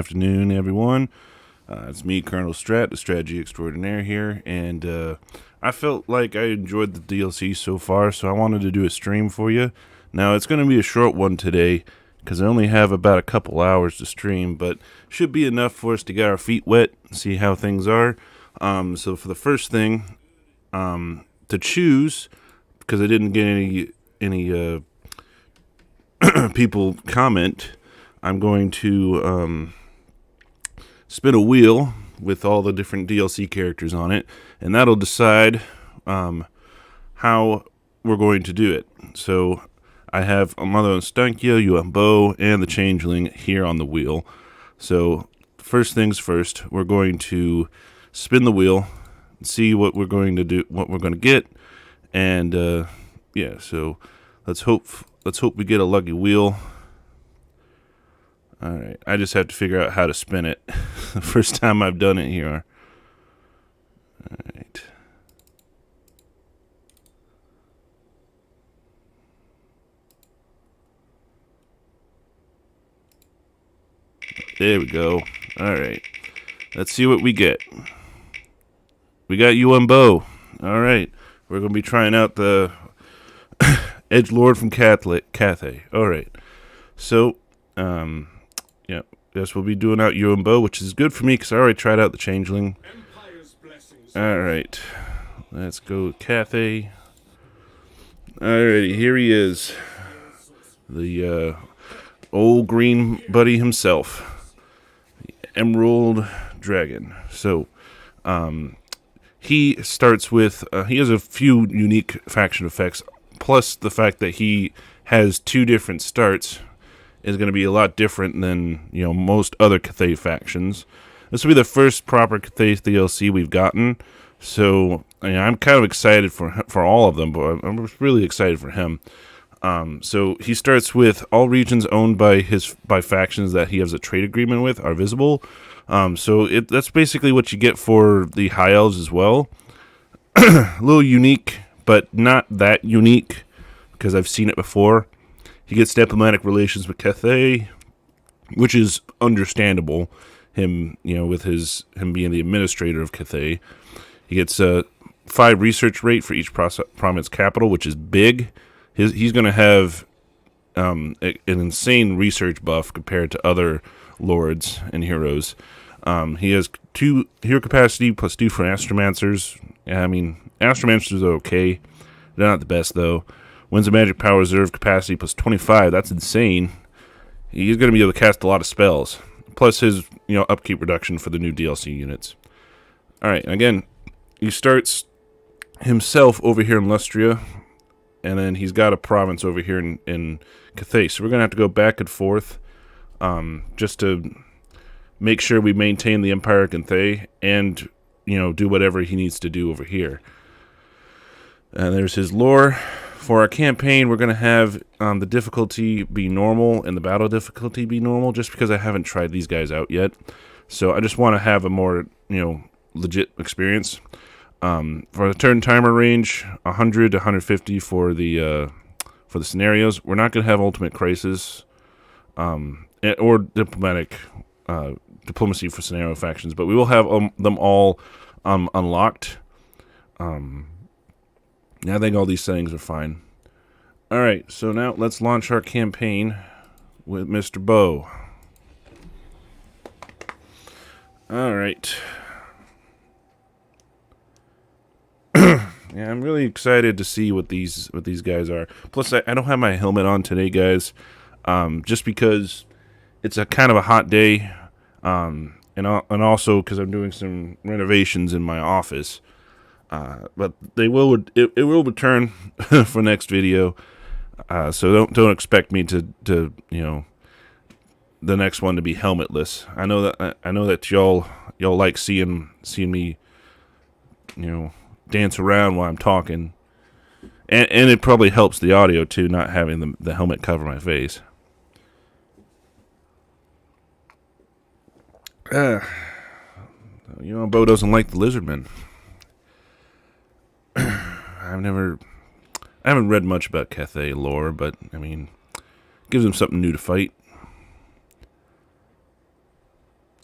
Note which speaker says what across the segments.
Speaker 1: afternoon, everyone. It's me, Colonel Strat, the strategy extraordinaire here, and I felt like I enjoyed the DLC so far, so I wanted to do a stream for you. Now, it's going to be a short one today, because I only have about a couple hours to stream, but should be enough for us to get our feet wet, see how things are. So for the first thing, to choose, because I didn't get any people comment, I'm going to spin a wheel with all the different DLC characters on it, and that'll decide how we're going to do it. So I have Mother Stankia, UMBO, and the Changeling here on the wheel. So first things first, we're going to spin the wheel, see what we're going to do, what we're going to get, and yeah. So let's hope we get a lucky wheel. All right, I just have to figure out how to spin it. The first time I've done it here. All right. There we go. All right. Let's see what we get. We got UMBO. All right. We're going to be trying out the Edgelord from Cathay. All right. So, yeah, guess we'll be doing out UMBO, which is good for me because I already tried out the Changeling. All right. Let's go Cathay. Alrighty, here he is. The old green buddy himself. The Emerald Dragon. So, he starts with, he has a few unique faction effects, plus the fact that he has two different starts is going to be a lot different than, most other Cathay factions. This will be the first proper Cathay DLC we've gotten, so I'm kind of excited for all of them, but I'm really excited for him. So he starts with all regions owned by factions that he has a trade agreement with are visible. So that's basically what you get for the High Elves as well. A little unique, but not that unique, because I've seen it before. He gets diplomatic relations with Cathay, which is understandable. Him, with him being the administrator of Cathay. He gets a 5 research rate for each province capital, which is big. He's going to have an insane research buff compared to other lords and heroes. He has 2 hero capacity plus 2 for astromancers. I mean, astromancers are okay. They're not the best, though. Winds of Magic Power Reserve capacity plus 25. That's insane. He's going to be able to cast a lot of spells. Plus his, upkeep reduction for the new DLC units. Alright, again, he starts himself over here in Lustria. And then he's got a province over here in Cathay. So we're going to have to go back and forth just to make sure we maintain the Empire of Cathay and, do whatever he needs to do over here. And there's his lore. For our campaign, we're going to have the difficulty be normal and the battle difficulty be normal, just because I haven't tried these guys out yet. So I just want to have a more, legit experience. For the turn timer range, 100 to 150 for the scenarios. We're not going to have Ultimate Crisis or diplomacy for scenario factions, but we will have them all unlocked. I think all these settings are fine. Alright, so now let's launch our campaign with Mr. Bo. Alright. Yeah, I'm really excited to see what these guys are. Plus, I don't have my helmet on today, guys. Just because it's a kind of a hot day. And also because I'm doing some renovations in my office. But it will return for next video. So don't expect me to the next one to be helmetless. I know that y'all like seeing me dance around while I'm talking. And it probably helps the audio too, not having the helmet cover my face. Bo doesn't like the lizardmen. I haven't read much about Cathay lore, but I mean, gives him something new to fight.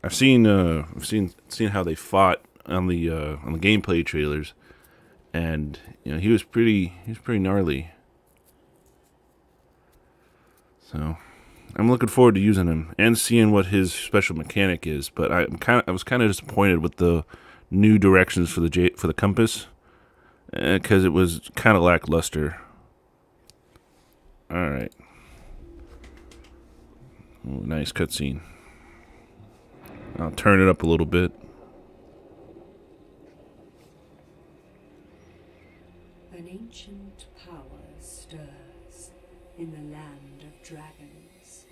Speaker 1: I've seen how they fought on the gameplay trailers, and he was pretty gnarly. So I'm looking forward to using him and seeing what his special mechanic is. But I was kind of disappointed with the new directions for the compass, because it was kind of lackluster. All right. Ooh, nice cutscene. I'll turn it up a little bit.
Speaker 2: An ancient power stirs in the land of dragons.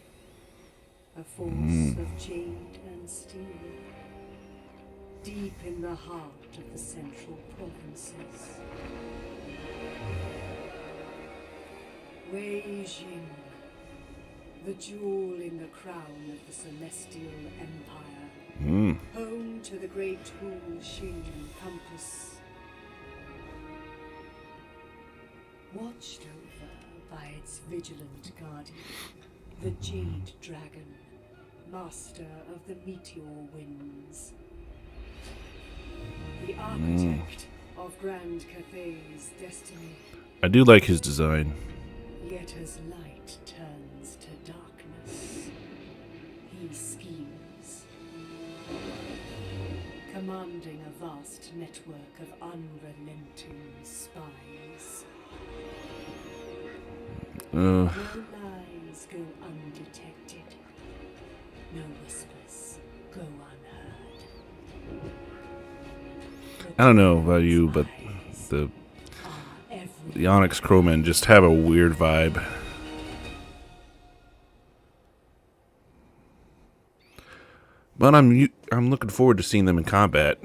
Speaker 2: A force of jade and steel. Deep in the heart of the central provinces. Wei Jing, the jewel in the crown of the Celestial Empire. Home to the great Hu Xing compass. Watched over by its vigilant guardian, the Jade Dragon, master of the meteor winds. The architect of Grand Cathay's destiny.
Speaker 1: I do like his design.
Speaker 2: Yet as light turns to darkness, he schemes. Commanding a vast network of unrelenting spies. No lies go undetected. No whispers go unheard.
Speaker 1: I don't know about you, but the Onyx Crowmen just have a weird vibe. But I'm looking forward to seeing them in combat.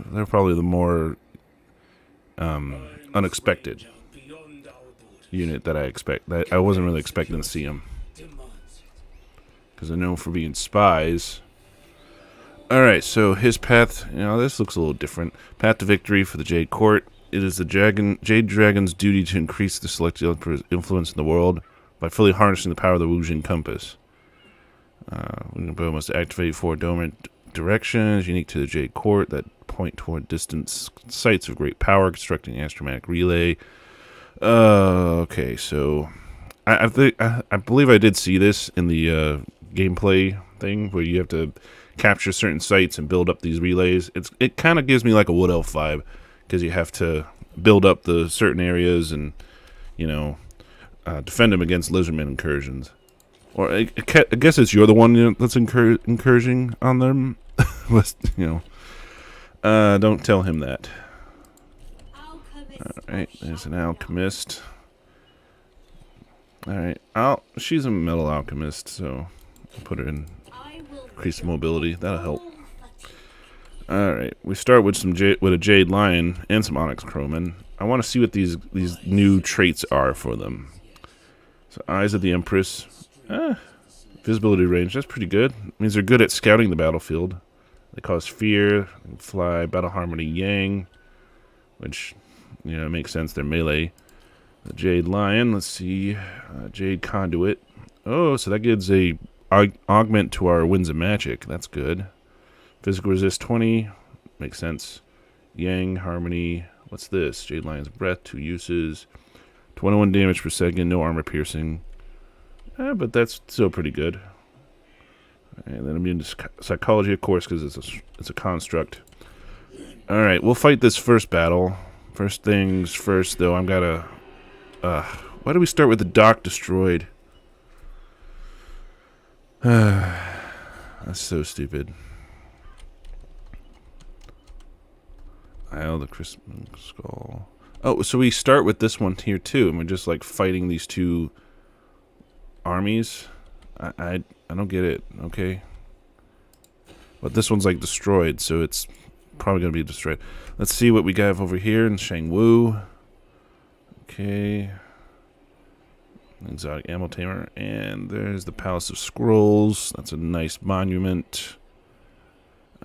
Speaker 1: They're probably the more unexpected unit that I wasn't really expecting to see them, because they're known for being spies. All right, so his path. This looks a little different. Path to victory for the Jade Court. It is the Jade Dragon's duty to increase the celestial influence in the world by fully harnessing the power of the Wu Jing compass. We must activate 4 dormant directions unique to the Jade Court that point toward distant sites of great power, constructing an astromatic relay. Okay, so I believe I did see this in the gameplay thing, where you have to capture certain sites and build up these relays. It kind of gives me like a Wood Elf vibe, because you have to build up the certain areas and defend them against lizardmen incursions. Or I guess it's you're the one that's incursioning on them. Don't tell him that. Alright, there's an alchemist. Alright, she's a metal alchemist, so I'll put her in increased mobility. That'll help. Alright, we start with a Jade Lion and some Onyx Crowmen. I want to see what these new traits are for them. So, Eyes of the Empress. Visibility range, that's pretty good. It means they're good at scouting the battlefield. They cause fear, fly, battle harmony, yang, which, makes sense, they're melee. The Jade Lion, let's see, Jade Conduit. Oh, so that gives a augment to our Winds of Magic. That's good. Physical resist 20, makes sense. Yang, harmony, what's this? Jade Lion's breath, 2 uses. 21 damage per second, no armor piercing. But that's still pretty good. And then immune to psychology, of course, because it's a construct. All right, we'll fight this first battle. First things first, though. I'm gotta. Why do we start with the dock destroyed? That's so stupid. The Christmas Skull. Oh, so we start with this one here too, and we're just like fighting these two armies. I don't get it. Okay, but this one's like destroyed, so it's probably gonna be destroyed. Let's see what we got over here in Shangwu. Okay, exotic ammo tamer, and there's the Palace of Scrolls. That's a nice monument.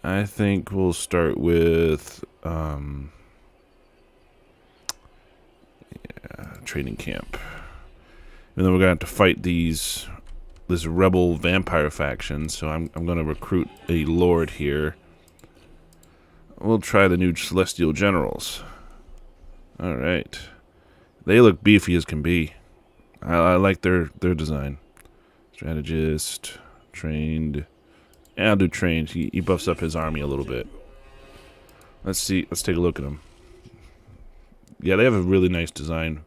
Speaker 1: I think we'll start with training camp. And then we're going to have to fight these this rebel vampire faction, so I'm going to recruit a lord here. We'll try the new Celestial Generals. Alright. They look beefy as can be. I like their design. Strategist, trained. Yeah, I'll do trained. He buffs up his army a little bit. Let's see. Let's take a look at them. Yeah, they have a really nice design.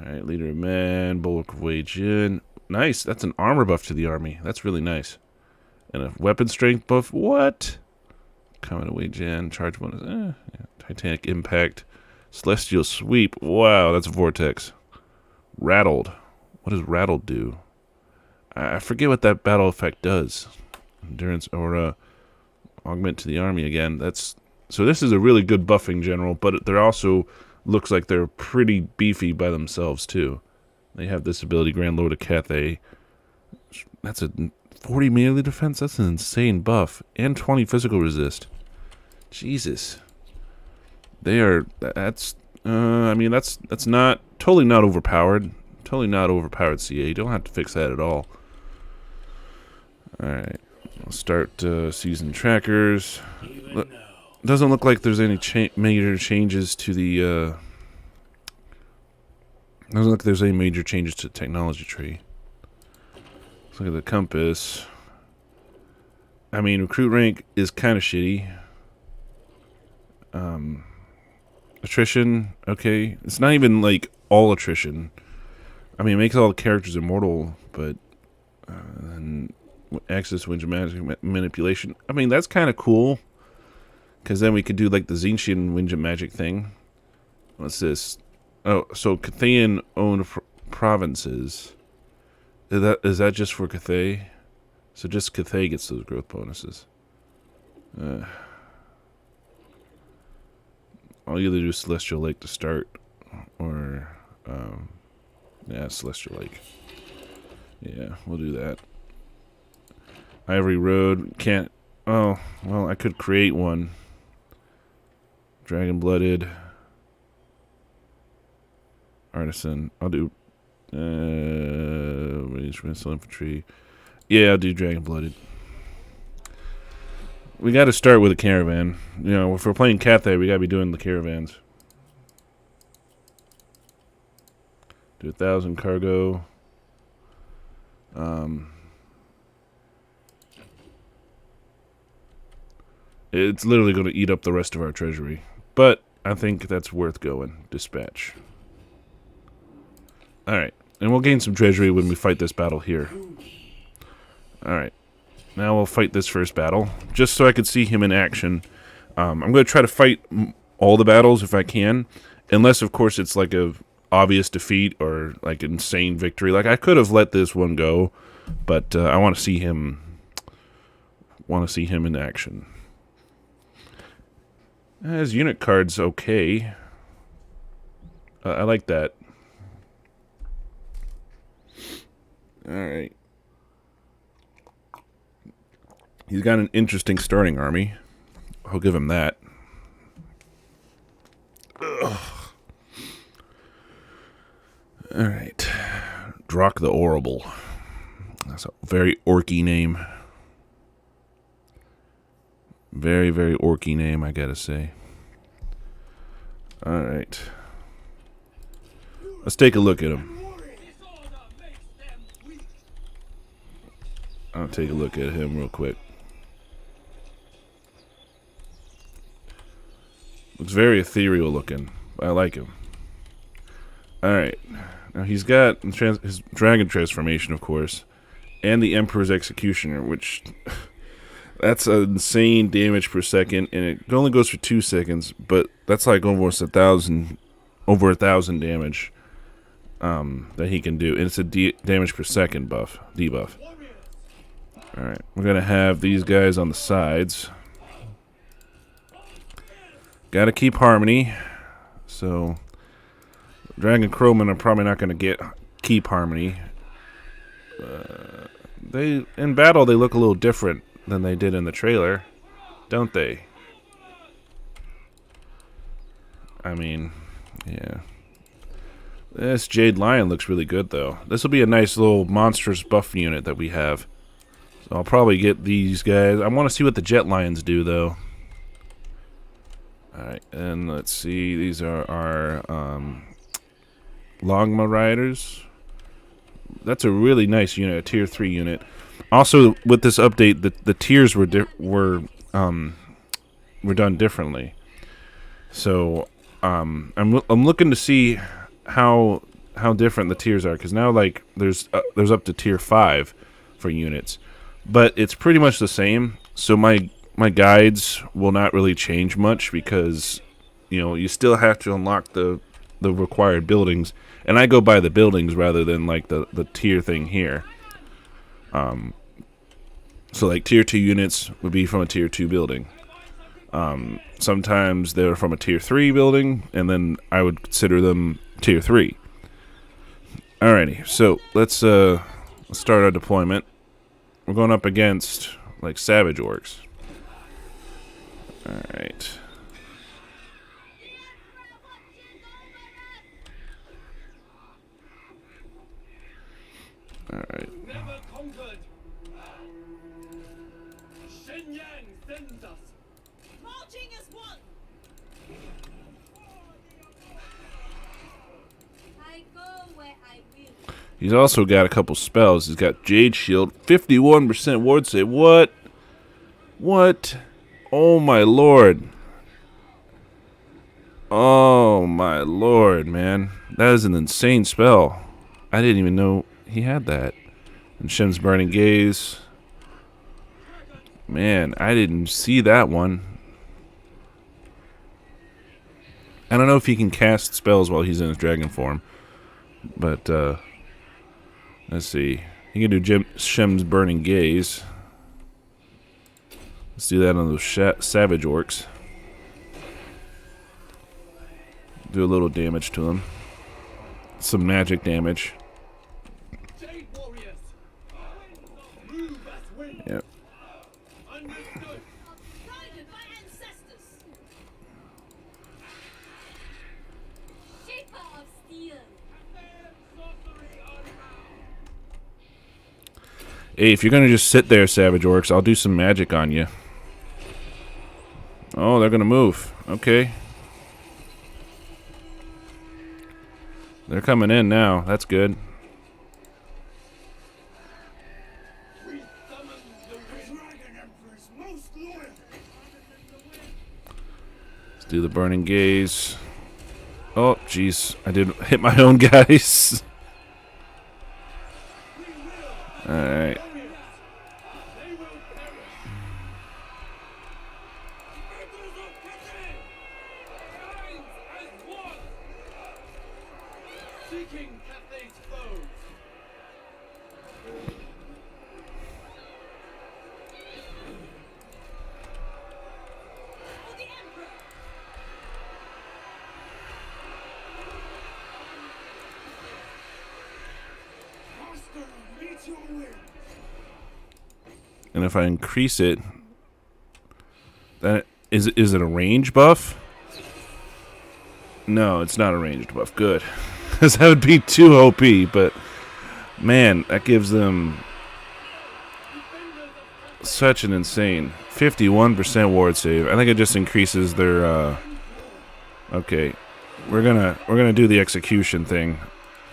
Speaker 1: Alright, Leader of Men, Bulwark of Wei Jin. Nice. That's an armor buff to the army. That's really nice. And a weapon strength buff. What? Comet of Wei Jin. Charge bonus. Yeah. Titanic Impact. Celestial Sweep. Wow, that's a Vortex. Rattled. What does Rattled do? I forget what that battle effect does. Endurance or augment to the army again. So this is a really good buffing general, but they're also looks like they're pretty beefy by themselves too. They have this ability, Grand Lord of Cathay. That's a 40 melee defense. That's an insane buff, and 20 physical resist. Jesus, they are. I mean, that's not totally not overpowered. Totally not overpowered. CA. You don't have to fix that at all. All right, I'll start season trackers. Doesn't look like there's any major changes to the. Doesn't look like there's any major changes to the technology tree. Let's look at the compass. I mean, recruit rank is kind of shitty. Attrition, okay. It's not even like all attrition. I mean, it makes all the characters immortal, but and access winds of magic manipulation. I mean, that's kind of cool. Because then we could do like the Zinchian Winds of Magic thing. What's this? Oh, so Cathayan owned provinces. Is that just for Cathay? So just Cathay gets those growth bonuses. I'll either do Celestial Lake to start, or yeah, Celestial Lake. Yeah, we'll do that. Ivory Road can't. Oh, well, I could create one. Dragon-blooded artisan. I'll do range missile infantry. Yeah, I'll do dragon-blooded. We got to start with a caravan. You know, if we're playing Cathay, we got to be doing the caravans. Do 1,000 cargo. It's literally going to eat up the rest of our treasury. But I think that's worth going. Dispatch. Alright. And we'll gain some treasury when we fight this battle here. Alright. Now we'll fight this first battle. Just so I could see him in action. I'm going to try to fight all the battles if I can. Unless, of course, it's like a obvious defeat or like insane victory. Like, I could have let this one go. But I want to see him... in action. His unit card's okay. I like that. Alright. He's got an interesting starting army. I'll give him that. Alright. Drock the Horrible. That's a very orky name. Very, very orky name, I gotta say. Alright. Let's take a look at him. I'll take a look at him real quick. Looks very ethereal looking. I like him. Alright. Now he's got his dragon transformation, of course. And the Emperor's Executioner, which... That's insane damage per second, and it only goes for 2 seconds, but that's like almost 1,000 damage that he can do. And it's a damage per second debuff. Alright, we're going to have these guys on the sides. Got to keep harmony. So, Dragon Crowmen are probably not going to keep harmony. In battle, they look a little different than they did in the trailer, don't they? I mean, yeah. This Jade Lion looks really good, though. This will be a nice little monstrous buff unit that we have. So I'll probably get these guys. I want to see what the Jet Lions do, though. Alright, and let's see. These are our Longma Riders. That's a really nice unit, a tier 3 unit. Also, with this update, the tiers were done differently. So I'm looking to see how different the tiers are, because now like there's up to tier 5 for units, but it's pretty much the same. So my guides will not really change much, because you still have to unlock the required buildings, and I go by the buildings rather than like the tier thing here. So like tier 2 units would be from a tier 2 building. Sometimes they're from a tier 3 building, and then I would consider them tier 3. Alrighty, so let's start our deployment. We're going up against like Savage Orcs. Alright. Alright. He's also got a couple spells. He's got Jade Shield, 51% ward save. What? What? Oh my lord. Oh my lord, man. That is an insane spell. I didn't even know he had that. And Shem's Burning Gaze. Man, I didn't see that one. I don't know if he can cast spells while he's in his dragon form. But, let's see. He can do Shem's Burning Gaze. Let's do that on those Savage Orcs. Do a little damage to them. Some magic damage. Yep. Hey, if you're gonna just sit there, Savage Orcs, I'll do some magic on you. Oh, they're gonna move. Okay. They're coming in now. That's good. Let's do the Burning Gaze. Oh, jeez. I did hit my own guys. Alright. And if I increase it, then is it a range buff? No, it's not a ranged buff. Good. Because that would be too OP, but man, that gives them such an insane 51% ward save. I think it just increases their okay. We're gonna do the execution thing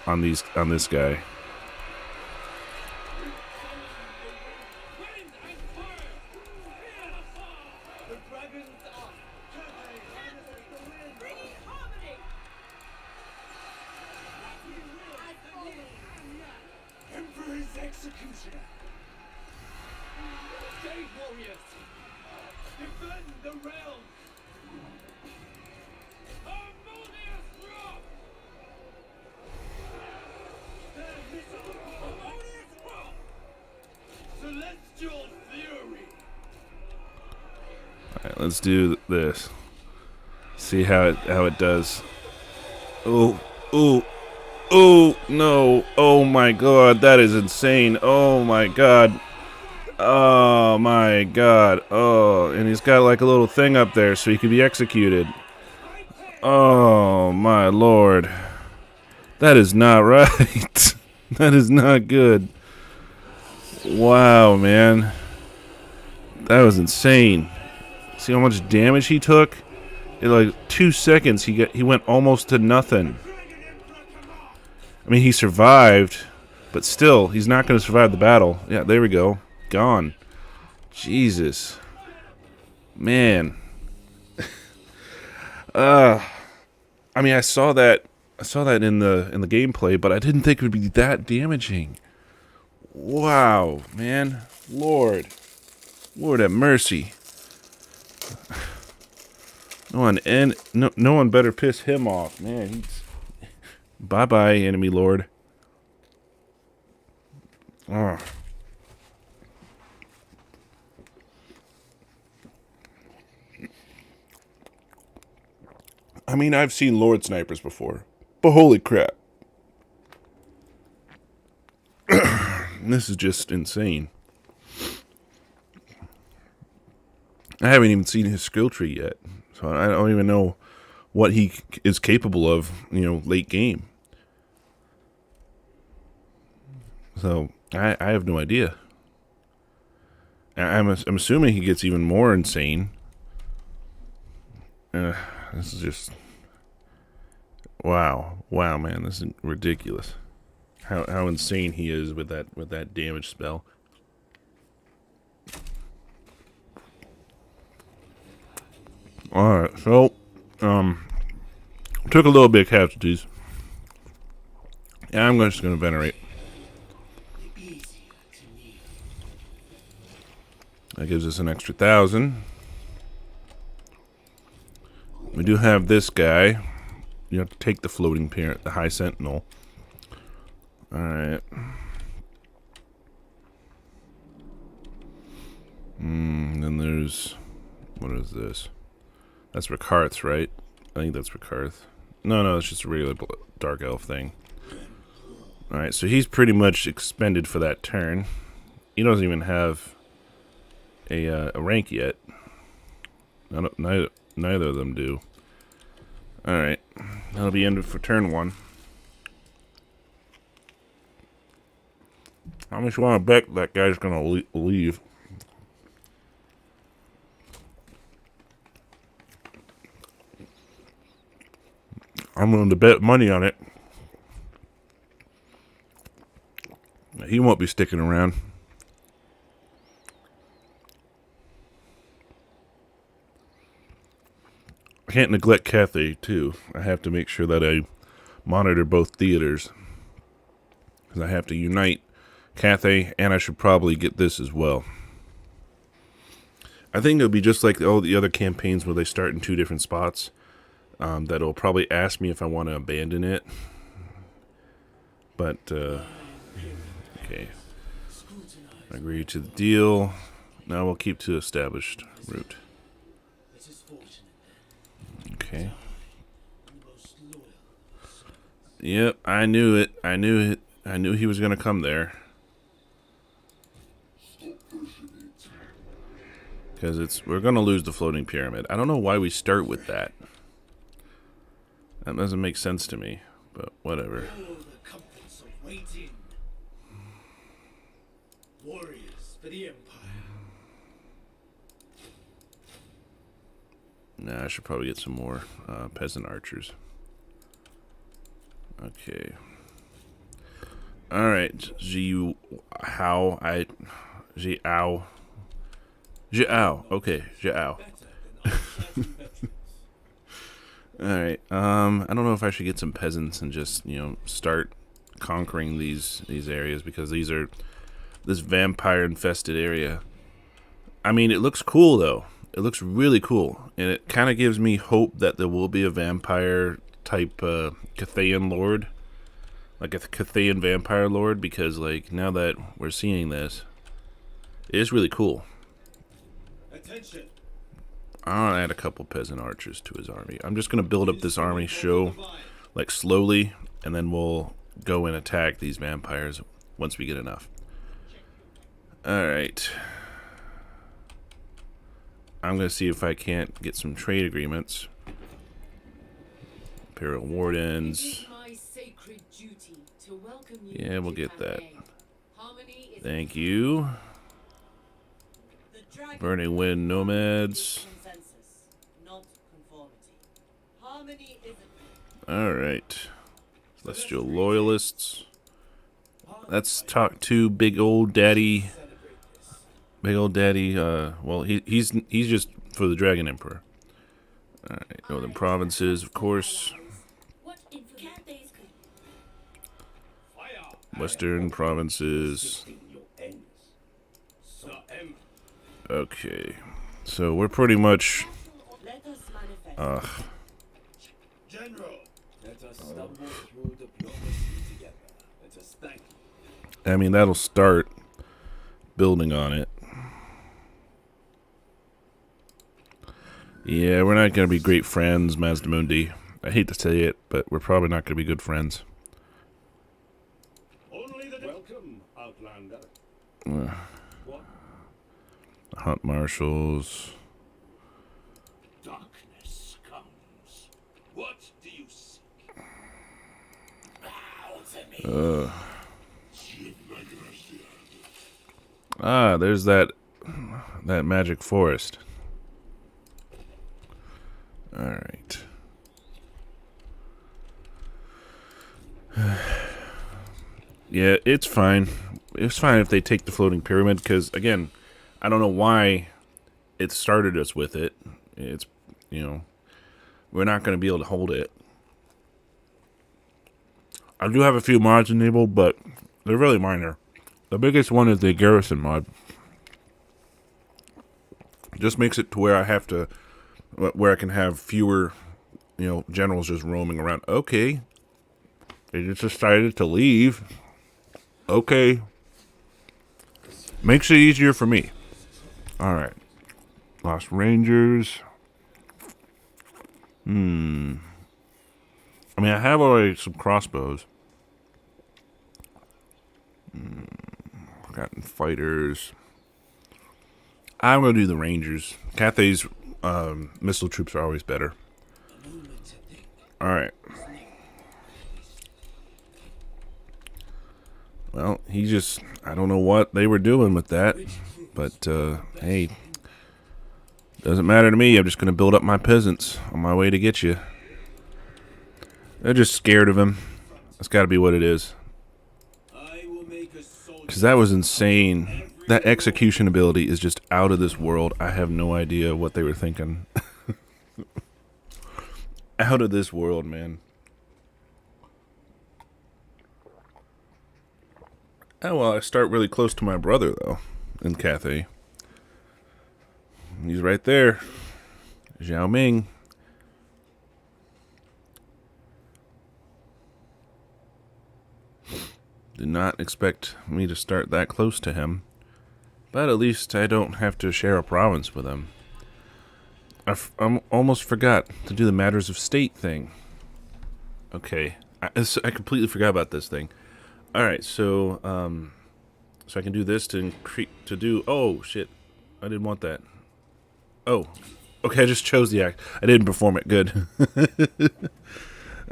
Speaker 1: on this guy. Alright, let's do this. See how it does. Oh, oh, oh, no. Oh my god, that is insane. Oh my god. Oh my god. Oh, and he's got like a little thing up there so he could be executed. Oh my lord. That is not right. That is not good. Wow, man. That was insane. See how much damage he took? In like 2 seconds, he went almost to nothing. I mean, he survived, but still, he's not going to survive the battle. Yeah, there we go. Gone. Jesus. Man. I mean, I saw that in the gameplay, but I didn't think it would be that damaging. Wow, man. Lord have mercy. No one better piss him off, man. Bye-bye, enemy lord. Oh. I mean, I've seen Lord Snipers before, but holy crap. This is just insane. I haven't even seen his skill tree yet, so I don't even know what he is capable of, late game. So I have no idea. I'm assuming he gets even more insane. This is just wow, man, this is ridiculous. How insane he is with that damage spell. All right, so took a little bit of casualties. Yeah, I'm just gonna venerate. That gives us an extra 1,000. We do have this guy. You have to take the floating parent, the high sentinel. Alright. Then there's... what is this? That's Rakarth, right? I think that's Rakarth. No, it's just a regular dark elf thing. Alright, so he's pretty much expended for that turn. He doesn't even have a rank yet. Neither of them do. Alright, that'll be ended for turn 1. How much you want to bet that guy's gonna leave? I'm willing to bet money on it. He won't be sticking around. I can't neglect Cathay, too. I have to make sure that I monitor both theaters. Because I have to unite Cathay, and I should probably get this as well. I think it'll be just like all the other campaigns where they start in 2 different spots. That'll probably ask me if I want to abandon it. But, okay. Agree to the deal. Now we'll keep to established route. Okay. Yep, I knew it. I knew he was going to come there. Because we're going to lose the floating pyramid. I don't know why we start with that. That doesn't make sense to me, but whatever. Warriors for the Empire. Nah, I should probably get some more peasant archers. Okay. Alright, Jiao. Okay, Jiao. Alright, I don't know if I should get some peasants and just, start conquering these areas, because this vampire infested area. I mean, it looks cool though. It looks really cool, and it kind of gives me hope that there will be a vampire type Cathayan lord, like a Cathayan vampire lord, because like now that we're seeing this, it is really cool. Attention. I'll add a couple peasant archers to his army. I'm just gonna build up this army show like slowly, and then we'll go and attack these vampires once we get enough. Alright. I'm going to see if I can't get some trade agreements. Imperial Wardens. Yeah, we'll get that. Thank you. Burning Wind Nomads. Alright. Celestial Loyalists. Let's talk to Big Old Daddy. Big Old Daddy, well, he's just for the Dragon Emperor. Alright, Northern Provinces, of course. Western Provinces. Okay. So we're pretty much... I mean, that'll start building on it. Yeah, we're not going to be great friends, Mazdamundi. I hate to say it, but we're probably not going to be good friends.
Speaker 3: Welcome, Outlander.
Speaker 1: Hunt Marshals.
Speaker 3: Darkness comes. What do you seek? Bow to me.
Speaker 1: There's that magic forest. Alright. Yeah, it's fine. It's fine if they take the floating pyramid, because, again, I don't know why it started us with it. It's, we're not going to be able to hold it. I do have a few mods enabled, but they're really minor. The biggest one is the garrison mod. It just makes it to where I can have fewer, generals just roaming around. Okay. They just decided to leave. Okay. Makes it easier for me. Alright. Lost Rangers. I mean, I have already some crossbows. Forgotten Fighters. I'm going to do the Rangers. Cathay's missile troops are always better. Alright. Well, I don't know what they were doing with that. But, hey. Doesn't matter to me. I'm just going to build up my peasants on my way to get you. They're just scared of him. That's got to be what it is. Because that was insane. That execution ability is just out of this world. I have no idea what they were thinking. Out of this world, man. Oh, well, I start really close to my brother, though, in Cathay. He's right there. Zhao Ming. Did not expect me to start that close to him. But at least I don't have to share a province with him. I almost forgot to do the Matters of State thing. Okay. I completely forgot about this thing. Alright, so I can do this to do... Oh, shit. I didn't want that. Oh. Okay, I just chose the act. I didn't perform it. Good.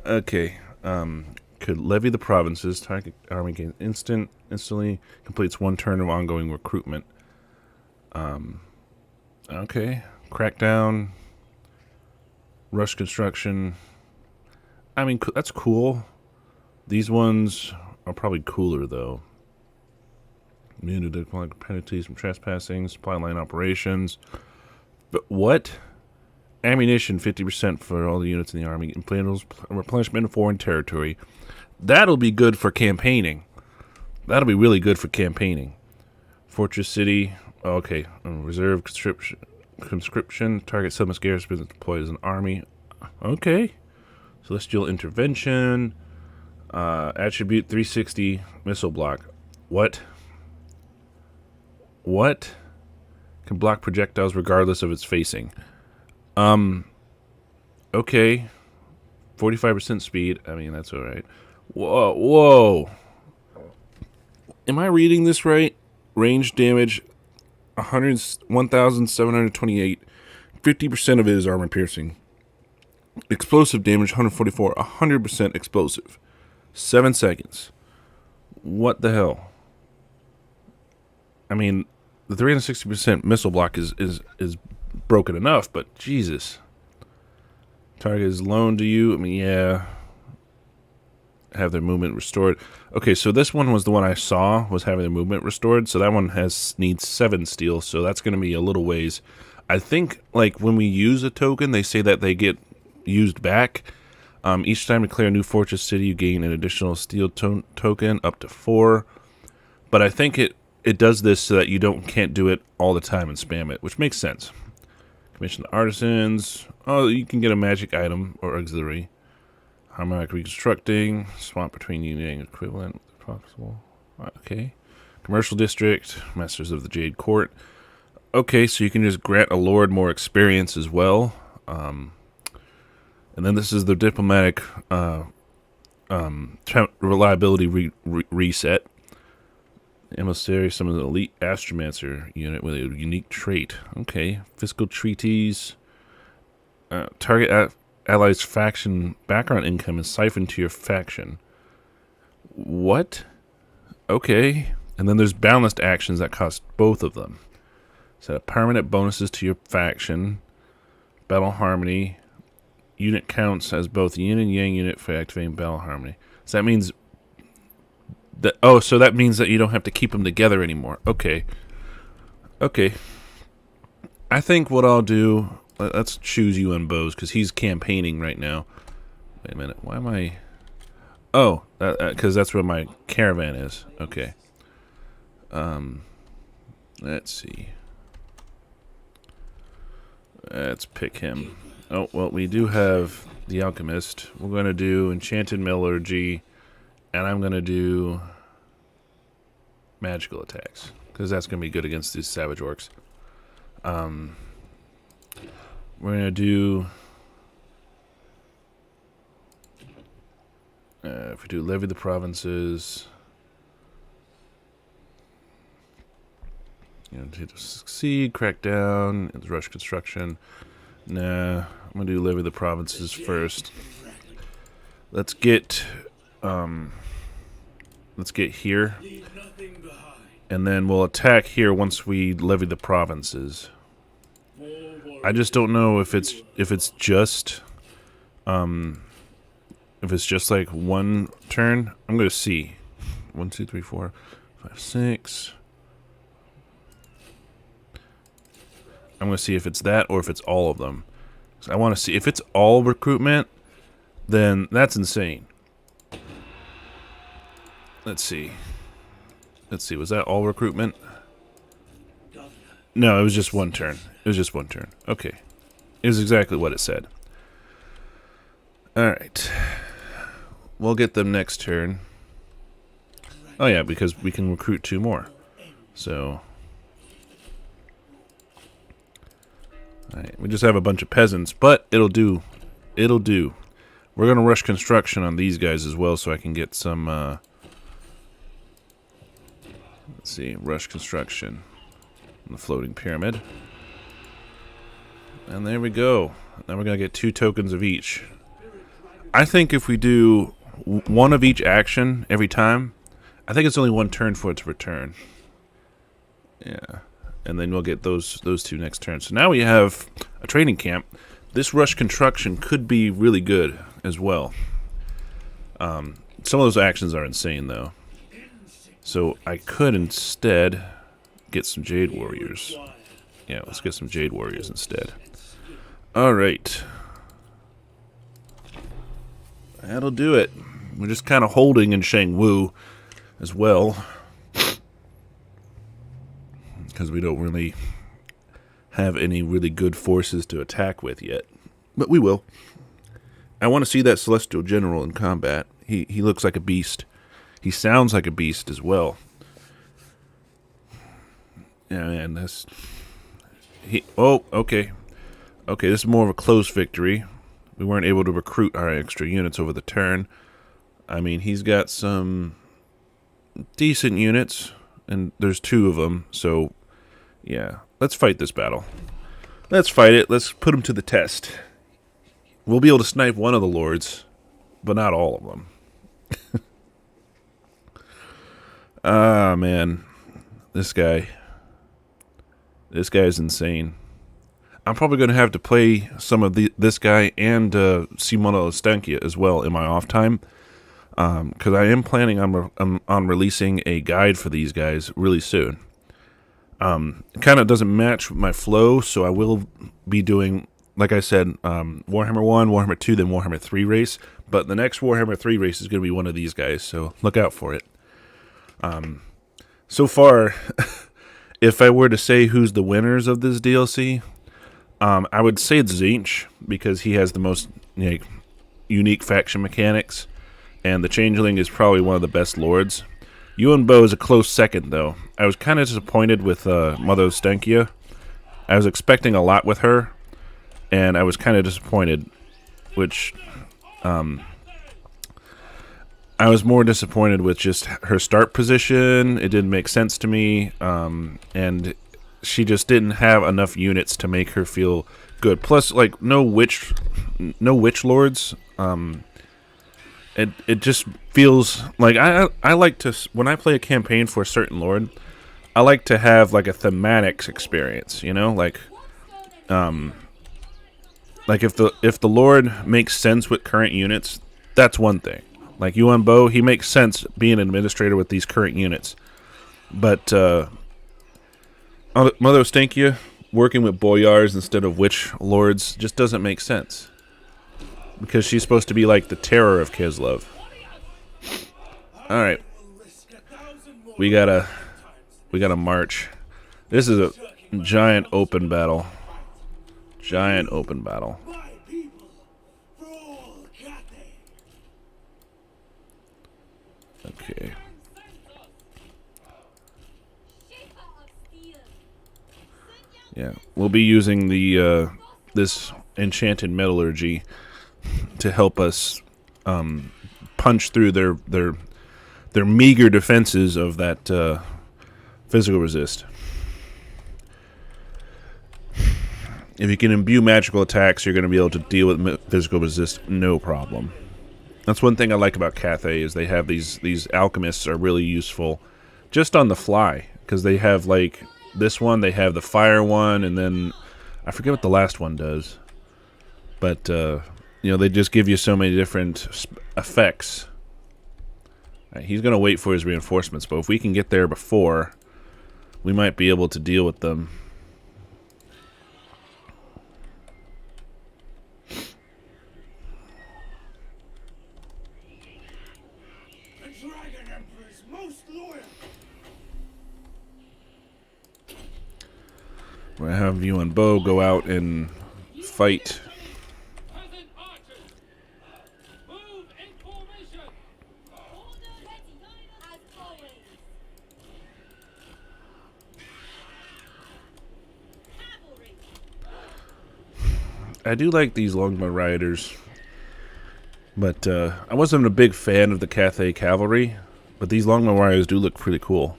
Speaker 1: Okay. Could levy the provinces. Target army gains instantly completes one turn of ongoing recruitment. Okay. Crackdown. Rush construction. I mean, that's cool. These ones are probably cooler, though. Immune to diplomatic penalties from trespassing. Supply line operations. But what? Ammunition 50% for all the units in the army. Replenishment of foreign territory. That'll be good for campaigning. That'll be really good for campaigning. Fortress City. Okay. Reserve conscription. Target settlements garrison deployed as an army. Okay. Celestial intervention. Attribute 360 missile block. What? What? Can block projectiles regardless of its facing. Okay. 45% speed. I mean, that's alright. Whoa. Am I reading this right? Range damage 1,728. 50% of it is armor piercing. Explosive damage 144. 100% explosive. 7 seconds. What the hell? I mean, the 360% missile block is broken enough, but Jesus. Target is loaned to you. I mean, yeah. Have their movement restored. Okay, so this one was the one I saw was having their movement restored. So that one needs 7 steel. So that's going to be a little ways. I think like when we use a token, they say that they get used back. Each time you clear a new fortress city, you gain an additional steel token up to 4. But I think it does this so that you can't do it all the time and spam it, which makes sense. Commission the artisans. Oh, you can get a magic item or auxiliary. Harmonic reconstructing. Swap between unit and equivalent. Possible. Okay. Commercial district. Masters of the Jade Court. Okay, so you can just grant a lord more experience as well. And then this is the diplomatic reliability reset. Emissary, some of the elite astromancer unit with a unique trait. Okay. Fiscal treaties. Target allies faction background income is siphoned to your faction. What? Okay. And then there's balanced actions that cost both of them. Set up permanent bonuses to your faction. Battle harmony. Unit counts as both yin and yang unit for activating battle harmony. So that means that, so that means that you don't have to keep them together anymore. Okay. Okay. I think what I'll do, let's choose UN Bows because he's campaigning right now. Wait a minute. Why am I? Oh, because that's where my caravan is. Okay. Let's see. Let's pick him. Oh, well, we do have the Alchemist. We're going to do Enchanted Metallurgy, and I'm going to do magical attacks, because that's going to be good against these Savage Orcs. We're going to do... if we do Levy the Provinces... to succeed, crack down, rush construction. Nah, I'm gonna do Levy the Provinces first. Let's get here, and then we'll attack here once we levy the provinces. I just don't know if it's just like one turn. I'm gonna see. 1, 2, 3, 4, 5, 6. I'm going to see if it's that or if it's all of them. So I want to see if it's all recruitment, then that's insane. Let's see. Let's see. Was that all recruitment? No, it was just one turn. It was just one turn. Okay. It was exactly what it said. Alright. We'll get them next turn. Oh yeah, because we can recruit 2 more. So... Alright, we just have a bunch of peasants, but it'll do. It'll do. We're going to rush construction on these guys as well so I can get some, let's see, rush construction on the floating pyramid. And there we go. Now we're going to get 2 tokens of each. I think if we do 1 of each action every time, I think it's only 1 turn for it to return. Yeah. And then we'll get those 2 next turns. So now we have a training camp. This rush construction could be really good as well. Some of those actions are insane, though. So I could instead get some Jade Warriors. Yeah, let's get some Jade Warriors instead. Alright. That'll do it. We're just kind of holding in Shangwu as well, because we don't really have any really good forces to attack with yet. But we will. I want to see that Celestial General in combat. He looks like a beast. He sounds like a beast as well. Yeah, man, that's... Oh, okay. Okay, this is more of a close victory. We weren't able to recruit our extra units over the turn. I mean, he's got some decent units, and there's 2 of them, so... Yeah, let's fight this battle. Let's fight it. Let's put him to the test. We'll be able to snipe one of the lords, but not all of them. Ah, man. This guy. This guy's insane. I'm probably going to have to play some of this guy and Simona Ostenkia as well in my off time. Because I am planning on releasing a guide for these guys really soon. It kind of doesn't match with my flow, so I will be doing, like I said, Warhammer 1, Warhammer 2, then Warhammer 3 race. But the next Warhammer 3 race is going to be one of these guys, so look out for it. So far, if I were to say who's the winners of this DLC, I would say it's Tzeentch, because he has the most unique faction mechanics, and the Changeling is probably one of the best lords. Yuan Bo is a close second, though. I was kind of disappointed with Mother Ostenkia. I was expecting a lot with her, and I was kind of disappointed, which I was more disappointed with just her start position. It didn't make sense to me, and she just didn't have enough units to make her feel good. Plus, like, no witch lords. It just feels like I like to, when I play a campaign for a certain lord, I like to have like a thematic experience, you know, like if the lord makes sense with current units, that's one thing. Like Yuan Bo, he makes sense being an administrator with these current units, but Mother Ostenkia working with boyars instead of witch lords just doesn't make sense. Because she's supposed to be like the terror of Kislev. Alright. We gotta march. This is a giant open battle. Giant open battle. Okay. Yeah, we'll be using the this enchanted metallurgy to help us punch through their meager defenses of that physical resist. If you can imbue magical attacks, you're going to be able to deal with physical resist no problem. That's one thing I like about Cathay, is they have these alchemists are really useful just on the fly, because they have like this one, they have the fire one, and then I forget what the last one does, but they just give you so many different effects. Right, he's going to wait for his reinforcements, but if we can get there before, we might be able to deal with them.
Speaker 3: The Dragon Emperor is most loyal.
Speaker 1: We're going to have Yuan Bo go out and fight. I do like these longbow riders, but I wasn't a big fan of the Cathay cavalry, but these longbow riders do look pretty cool.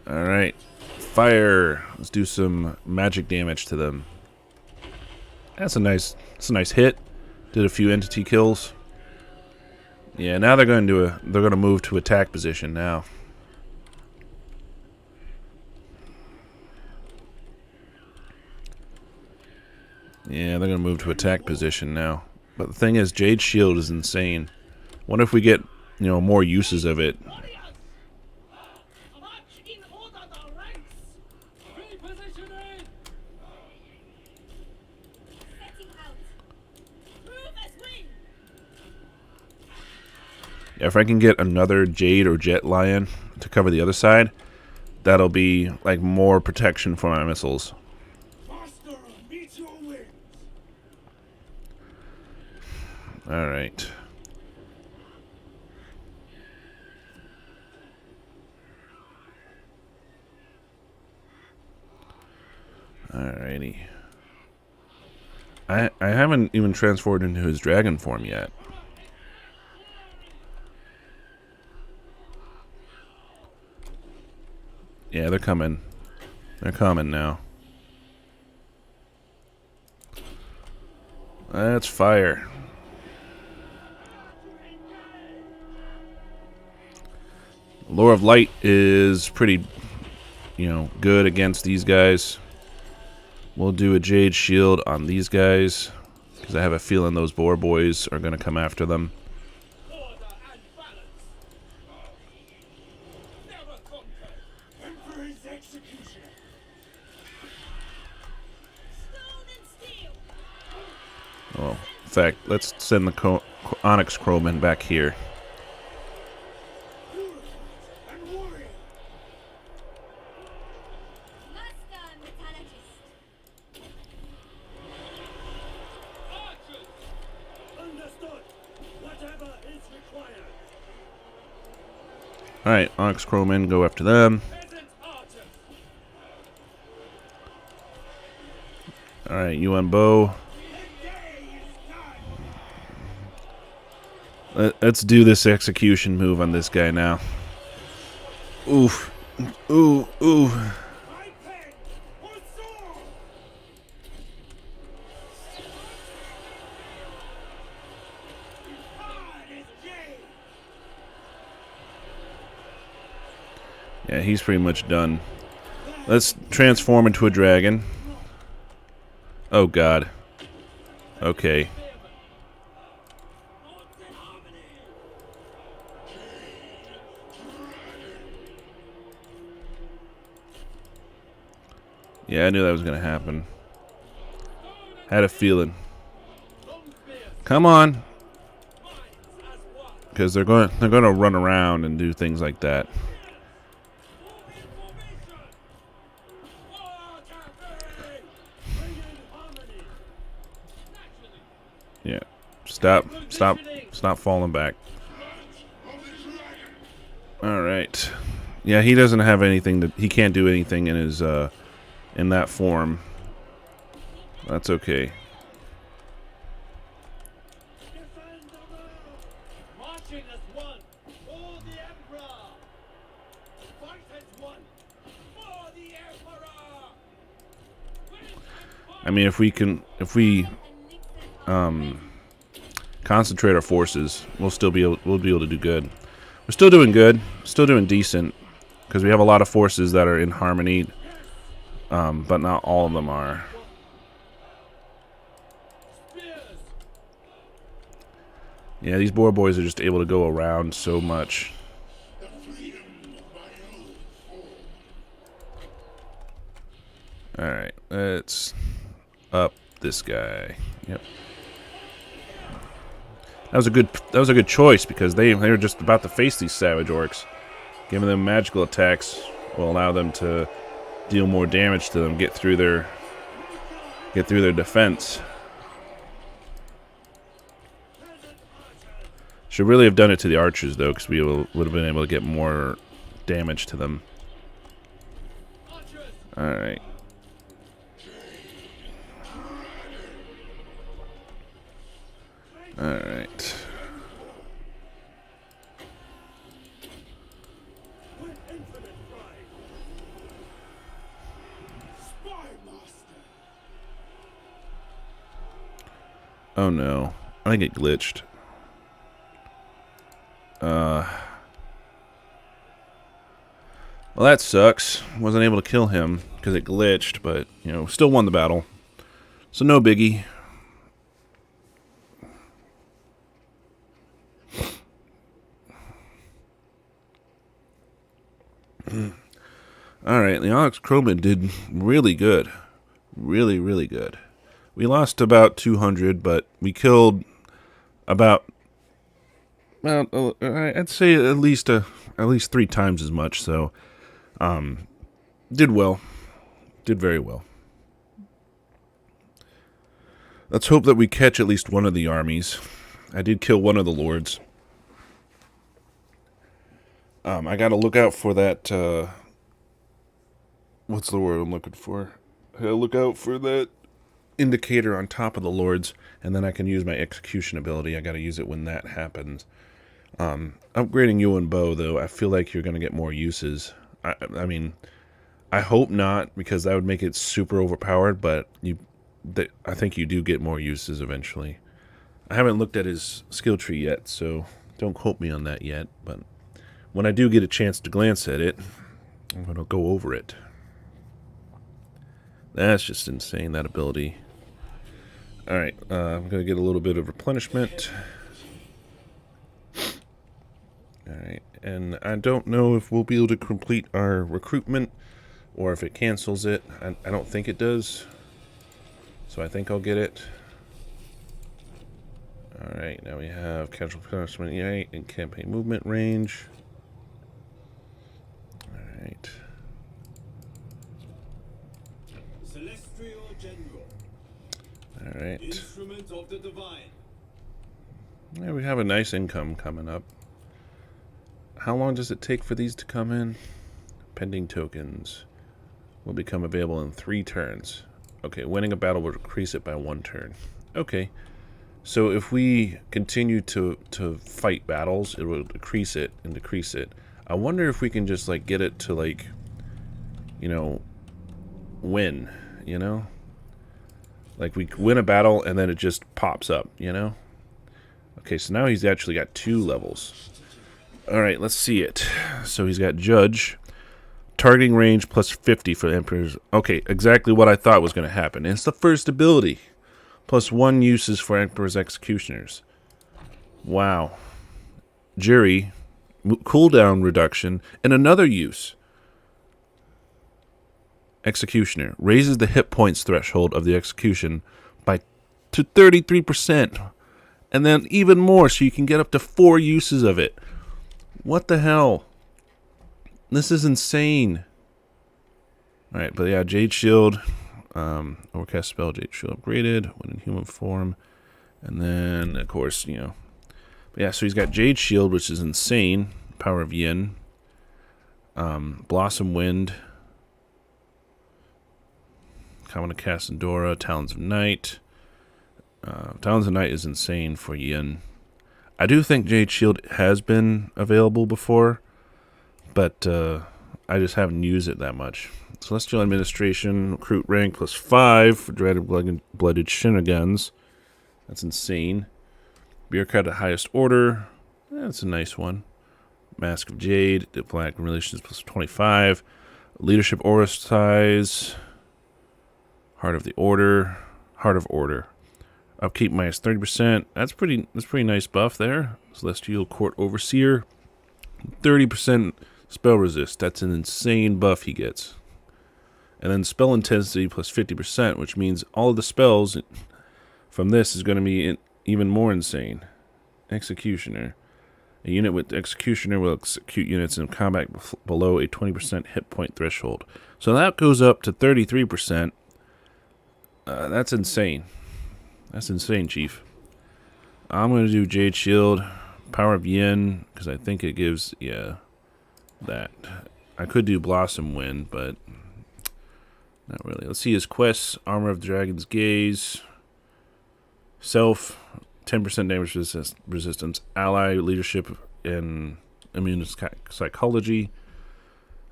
Speaker 1: Alright, fire. Let's do some magic damage to them. That's a nice hit. Did a few entity kills. Yeah, now they're going to move to attack position now. Yeah, they're going to move to attack position now. But the thing is, Jade Shield is insane. Wonder if we get, more uses of it. Yeah, if I can get another Jade or Jet Lion to cover the other side, that'll be like more protection for my missiles. Alright. Alrighty. I haven't even transformed into his dragon form yet. Yeah, they're coming. They're coming now. That's fire. Lure of Light is pretty, good against these guys. We'll do a Jade Shield on these guys, because I have a feeling those boar boys are going to come after them.
Speaker 3: Order and balance. Never conquer. Emperor's executioner.
Speaker 4: Stone and steel.
Speaker 1: Well, in fact, let's send the Onyx Crowman back here.
Speaker 3: And warrior.
Speaker 4: Master metallurgist.
Speaker 3: Archers. Understood. Whatever is required.
Speaker 1: Alright, Onyx Crowman, go after them.
Speaker 3: Peasant archers.
Speaker 1: Alright, UN Bow.
Speaker 3: The day is done.
Speaker 1: Let's do this execution move on this guy now. Oof. Ooh, ooh.
Speaker 3: My pen or sword. Hard as jade.
Speaker 1: Yeah, he's pretty much done. Let's transform into a dragon. Oh, God. Okay. Yeah, I knew that was going to happen. Had a feeling. Come on. Because they're going to run around and do things like that. Yeah. Stop falling back. All right. Yeah, he doesn't have anything he can't do anything in his in that form. That's okay.
Speaker 3: Defend the world. Marching as one for the Emperor. Fight as one for the Emperor.
Speaker 1: I mean, if we concentrate our forces, we'll be able to do good. We're still doing good, still doing decent, because we have a lot of forces that are in harmony, but not all of them are.
Speaker 3: Spears.
Speaker 1: Yeah, these boar boys are just able to go around so much. All right, let's up this guy. Yep. That was a good choice, because they were just about to face these savage orcs. Giving them magical attacks will allow them to deal more damage to them, get through their defense. Should really have done it to the archers though, because we would have been able to get more damage to them. All right. All right.
Speaker 3: With infinite pride. Spy master.
Speaker 1: Oh no, I think it glitched. Well, that sucks. Wasn't able to kill him because it glitched, but still won the battle. So no biggie. Alright, the Onyx Crowman did really good. Really, really good. We lost about 200, but we killed about, well, I'd say at least 3 times as much, so did well. Did very well. Let's hope that we catch at least one of the armies. I did kill one of the lords. I gotta look out for that, what's the word I'm looking for? I gotta look out for that indicator on top of the lords, and then I can use my execution ability. I gotta use it when that happens. Upgrading UN Bow, though, I feel like you're gonna get more uses. I mean, I hope not, because that would make it super overpowered, but I think you do get more uses eventually. I haven't looked at his skill tree yet, so don't quote me on that yet, but when I do get a chance to glance at it, I'm going to go over it. That's just insane, that ability. Alright, I'm going to get a little bit of replenishment. Alright, and I don't know if we'll be able to complete our recruitment or if it cancels it. I don't think it does. So I think I'll get it. Alright, now we have casual punishment 8 and campaign movement range. Alright.
Speaker 3: Celestial General.
Speaker 1: Alright.
Speaker 3: Instrument of the Divine.
Speaker 1: Yeah, we have a nice income coming up. How long does it take for these to come in? Pending tokens will become available in 3 turns. Okay, winning a battle will increase it by 1 turn. Okay. So if we continue to fight battles, it will decrease it and decrease it. I wonder if we can just like get it to like, you know, win, you know? Like we win a battle and then it just pops up, you know? Okay, so now he's actually got 2 levels. Alright, let's see it. So he's got Judge. Targeting range plus 50 for Emperors. Okay, exactly what I thought was going to happen. And it's the first ability. Plus 1 uses for Emperor's Executioners. Wow. Jury. Cooldown reduction. And another use. Executioner. Raises the hit points threshold of the execution to 33%. And then even more, so you can get up to 4 uses of it. What the hell? This is insane. Alright, but yeah, Jade Shield. Overcast spell, Jade Shield upgraded. When in human form. And then, of course, you know. But yeah, so he's got Jade Shield, which is insane. Power of Yin. Blossom Wind. Common of Cassandora. Talons of Night. Talons of Night is insane for Yin. I do think Jade Shield has been available before. But I just haven't used it that much. Celestial Administration, recruit rank plus 5 for Dreaded Blooded Shinigans. That's insane. Bureaucrat at highest order. That's a nice one. Mask of Jade, Diplomatic Relations plus 25. Leadership Aura Size. Heart of Order. Upkeep minus 30%. That's pretty nice buff there. Celestial Court Overseer. 30% spell resist. That's an insane buff he gets. And then spell intensity plus 50%, which means all of the spells from this is going to be even more insane. Executioner. A unit with Executioner will execute units in combat below a 20% hit point threshold. So that goes up to 33%. That's insane. That's insane, Chief. I'm going to do Jade Shield. Power of Yin, because I think it gives, yeah, that. I could do Blossom Wind, but not really. Let's see his quests. Armor of the Dragon's Gaze. Self, 10% damage resistance. Ally, leadership, and immune psychology.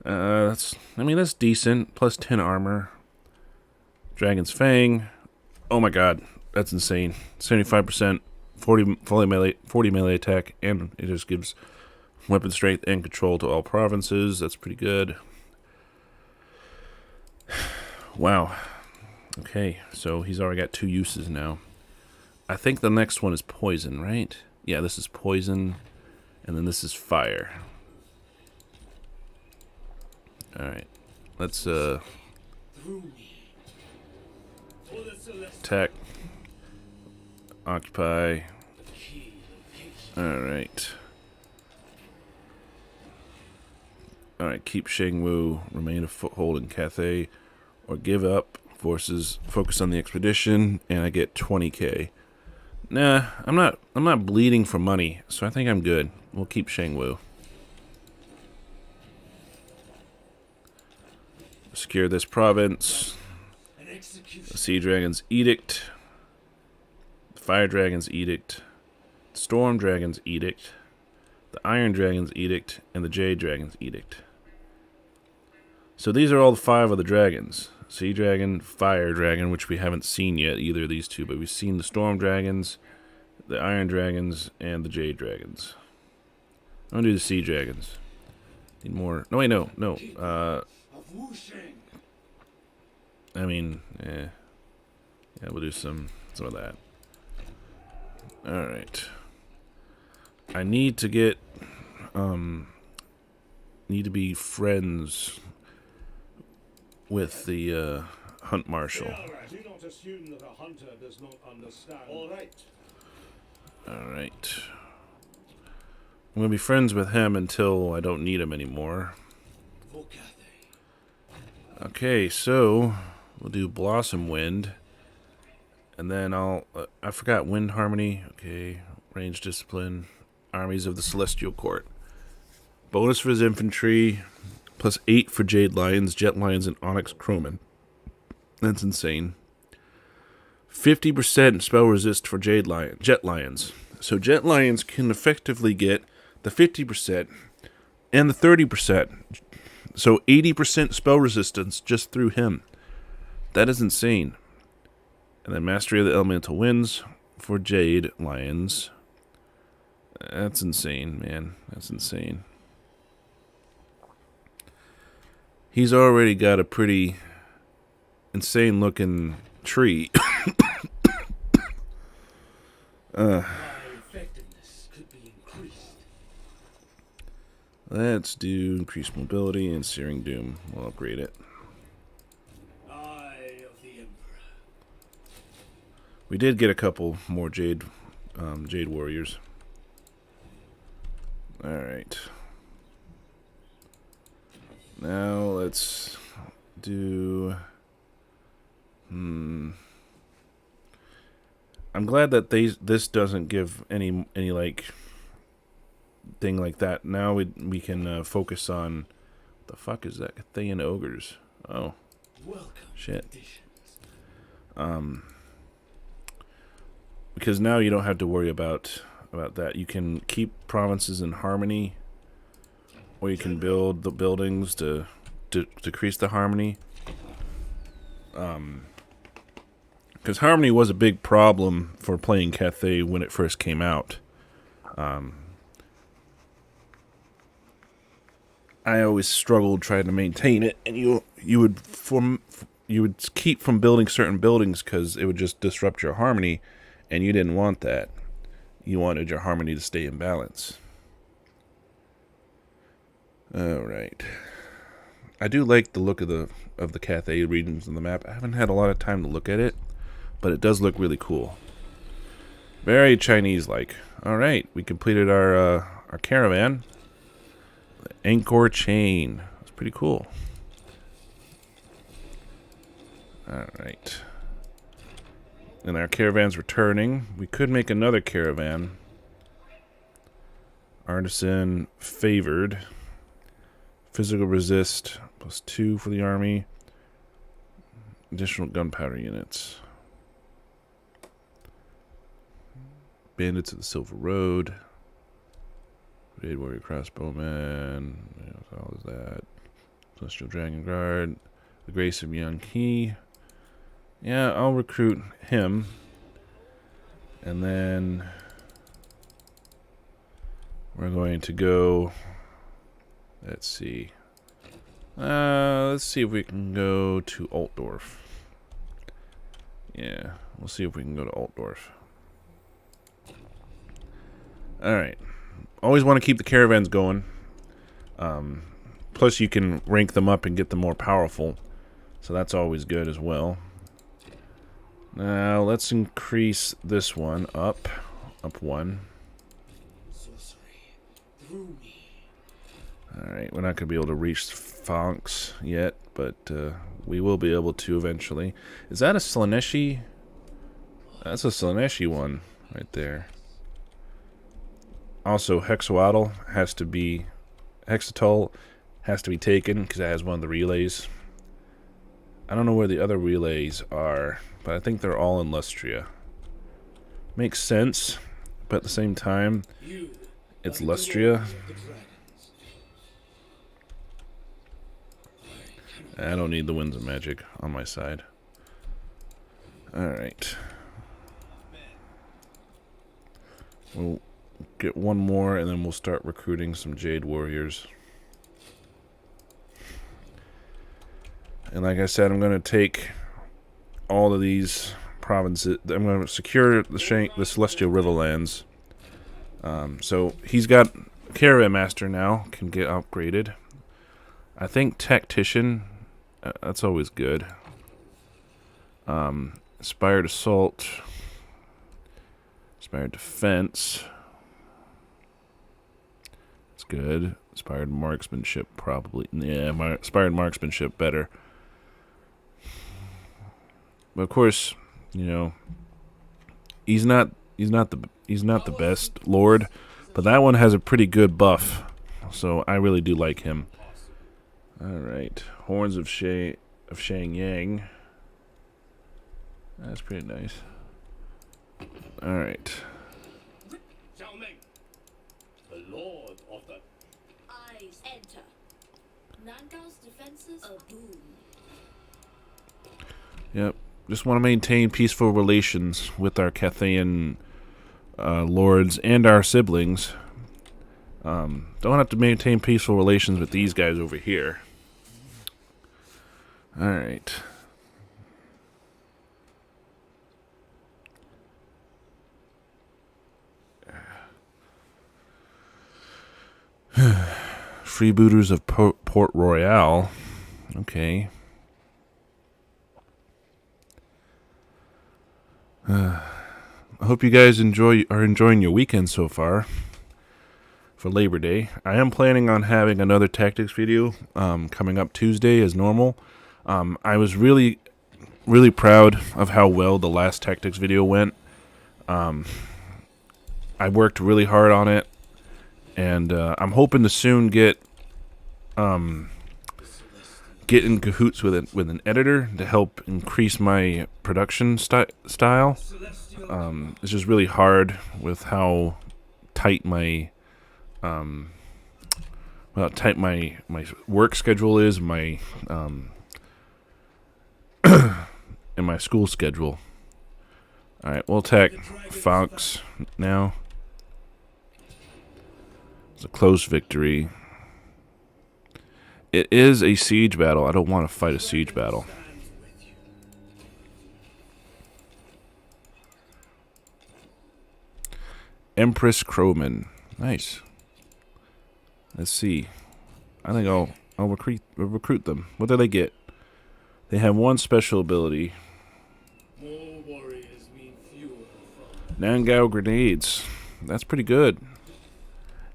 Speaker 1: That's decent. Plus 10 armor. Dragon's Fang. Oh my god, that's insane. 75%. 40 melee attack, and it just gives weapon strength and control to all provinces. That's pretty good. Wow. Okay, so he's already got 2 uses now. I think the next one is poison, right? Yeah, this is poison, and then this is fire. Alright. Let's attack. Occupy. Alright. Alright, keep Shangwu, remain a foothold in Cathay, or give up forces, focus on the expedition, and I get 20k. Nah, I'm not bleeding for money, so I think I'm good. We'll keep Shangwu. Secure this province. The Sea Dragon's Edict. Fire Dragon's Edict, Storm Dragon's Edict, the Iron Dragon's Edict, and the Jade Dragon's Edict. So these are all the 5 of the dragons. Sea Dragon, Fire Dragon, which we haven't seen yet, either of these 2, but we've seen the Storm Dragons, the Iron Dragons, and the Jade Dragons. I'm going to do the Sea Dragons. Need more. No, wait, no.
Speaker 3: Of Wusheng.
Speaker 1: I mean, yeah, we'll do some of that. All right. I need to get, need to be friends with the hunt marshal.
Speaker 3: Do not assume that a hunter does not understand. All right.
Speaker 1: All right. I'm gonna be friends with him until I don't need him anymore. Okay, so we'll do Blossom Wind, and then I forgot Wind Harmony. Okay, Range Discipline, Armies of the Celestial Court. Bonus for his infantry, plus 8 for Jade Lions, Jet Lions, and Onyx Crowmen. That's insane. 50% spell resist for Jet Lions. So Jet Lions can effectively get the 50% and the 30%. So 80% spell resistance just through him. That is insane. And then Mastery of the Elemental Winds for Jade Lions. That's insane, man. That's insane. He's already got a pretty insane looking tree.
Speaker 3: My effectiveness could be increased.
Speaker 1: Let's do increased mobility and Searing Doom. We'll upgrade it.
Speaker 3: Eye of the Emperor.
Speaker 1: We did get a couple more Jade Warriors. All right. Now let's do. I'm glad that this doesn't give any like thing like that. Now we can focus on. What the fuck is that? Cathayan ogres. Oh,
Speaker 3: Welcome.
Speaker 1: shit.
Speaker 3: Additions.
Speaker 1: Because now you don't have to worry about that. You can keep provinces in harmony, or you can build the buildings to decrease the harmony. Because harmony was a big problem for playing Cathay when it first came out. I always struggled trying to maintain it, and you would keep from building certain buildings because it would just disrupt your harmony, and you didn't want that. You wanted your harmony to stay in balance. All right. I do like the look of the Cathay regions on the map. I haven't had a lot of time to look at it, but it does look really cool. Very Chinese-like. All right, we completed our caravan. The Angkor Chain. That's pretty cool. All right. And our caravan's returning. We could make another caravan. Artisan favored. Physical resist +2 for the army. Additional gunpowder units. Bandits of the Silver Road. Raid Warrior Crossbowman. What all is that? Celestial Dragon Guard. The Grace of Yan Qi. Yeah, I'll recruit him. And then we're going to go. Let's see. Let's see if we can go to Altdorf. Yeah, we'll see if we can go to Altdorf. Alright. Always want to keep the caravans going. Plus you can rank them up and get them more powerful. So that's always good as well. Now let's increase this one up. Up 1.
Speaker 3: Sorcery. Through me.
Speaker 1: Alright, we're not going to be able to reach Fonks yet, but we will be able to eventually. Is that a Slaaneshi? That's a Slaaneshi one right there. Also, Hexawaddle has to be... Hexatol has to be taken because it has one of the relays. I don't know where the other relays are, but I think they're all in Lustria. Makes sense, but at the same time, it's Lustria. I don't need the Winds of Magic on my side. Alright. We'll get one more and then we'll start recruiting some Jade Warriors. And like I said, I'm going to take all of these provinces. I'm going to secure the Celestial Riverlands. So he's got Caravan Master now, can get upgraded. I think Tactician, that's always good. Inspired Assault, Inspired Defense, it's good. Inspired Marksmanship, probably. Yeah, Inspired Marksmanship better. But of course, you know, he's not the best lord, but that one has a pretty good buff, so I really do like him. All right, Horns of Shang Yang. That's pretty nice. All right.
Speaker 3: Zhao Meng, the lord of the
Speaker 4: Eyes enter. Nangao's defenses a boon.
Speaker 1: Yep. Just want to maintain peaceful relations with our Cathayan lords and our siblings. Don't have to maintain peaceful relations with these guys over here. Alright. Freebooters of Port Royal. Okay. I hope you guys are enjoying your weekend so far for Labor Day. I am planning on having another tactics video coming up Tuesday as normal. I was really proud of how well the last tactics video went. I worked really hard on it, and I'm hoping to soon get in cahoots with an editor to help increase my production style. It's just really hard with how tight my my work schedule is, my and my school schedule. All right, we'll attack Fox now. It's a close victory. It is a siege battle. I don't want to fight a siege battle. Empress Crowman. Nice. Let's see. I think I'll recruit them. What do they get? They have one special ability.
Speaker 3: more warriors mean fewer foes.
Speaker 1: Nangao grenades. That's pretty good.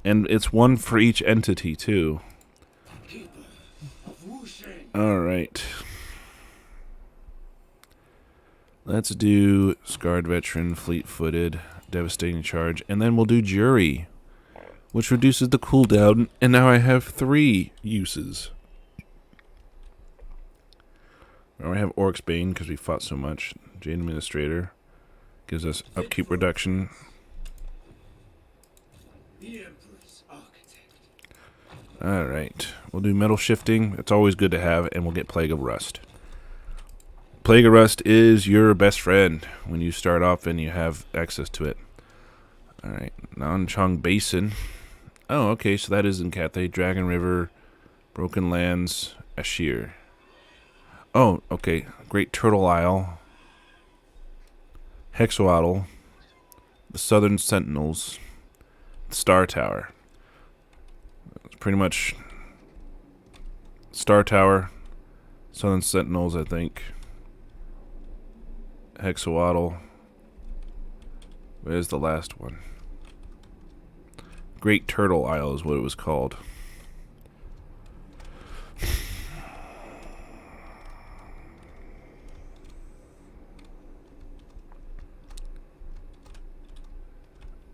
Speaker 1: And it's one for each entity too.
Speaker 3: Keeper of Wusheng.
Speaker 1: Alright. Let's do Scarred Veteran, Fleet-Footed, Devastating Charge, and then we'll do Jury, which reduces the cooldown, and now I have 3 uses. Now I have Orc's Bane because we fought so much. Jade Administrator gives us upkeep reduction.
Speaker 3: The Emperor's architect.
Speaker 1: Alright, we'll do Metal Shifting. It's always good to have, and we'll get Plague of Rust. Plague of Rust is your best friend when you start off and you have access to it. Alright, Nanchang Basin. Oh, okay, so that is in Cathay. Dragon River, Broken Lands, Ashir. Oh, okay. Great Turtle Isle, Hexoatl, the Southern Sentinels, the Star Tower. It's pretty much Star Tower, Southern Sentinels, I think. Hexoatl. Where's the last one? Great Turtle Isle is what it was called.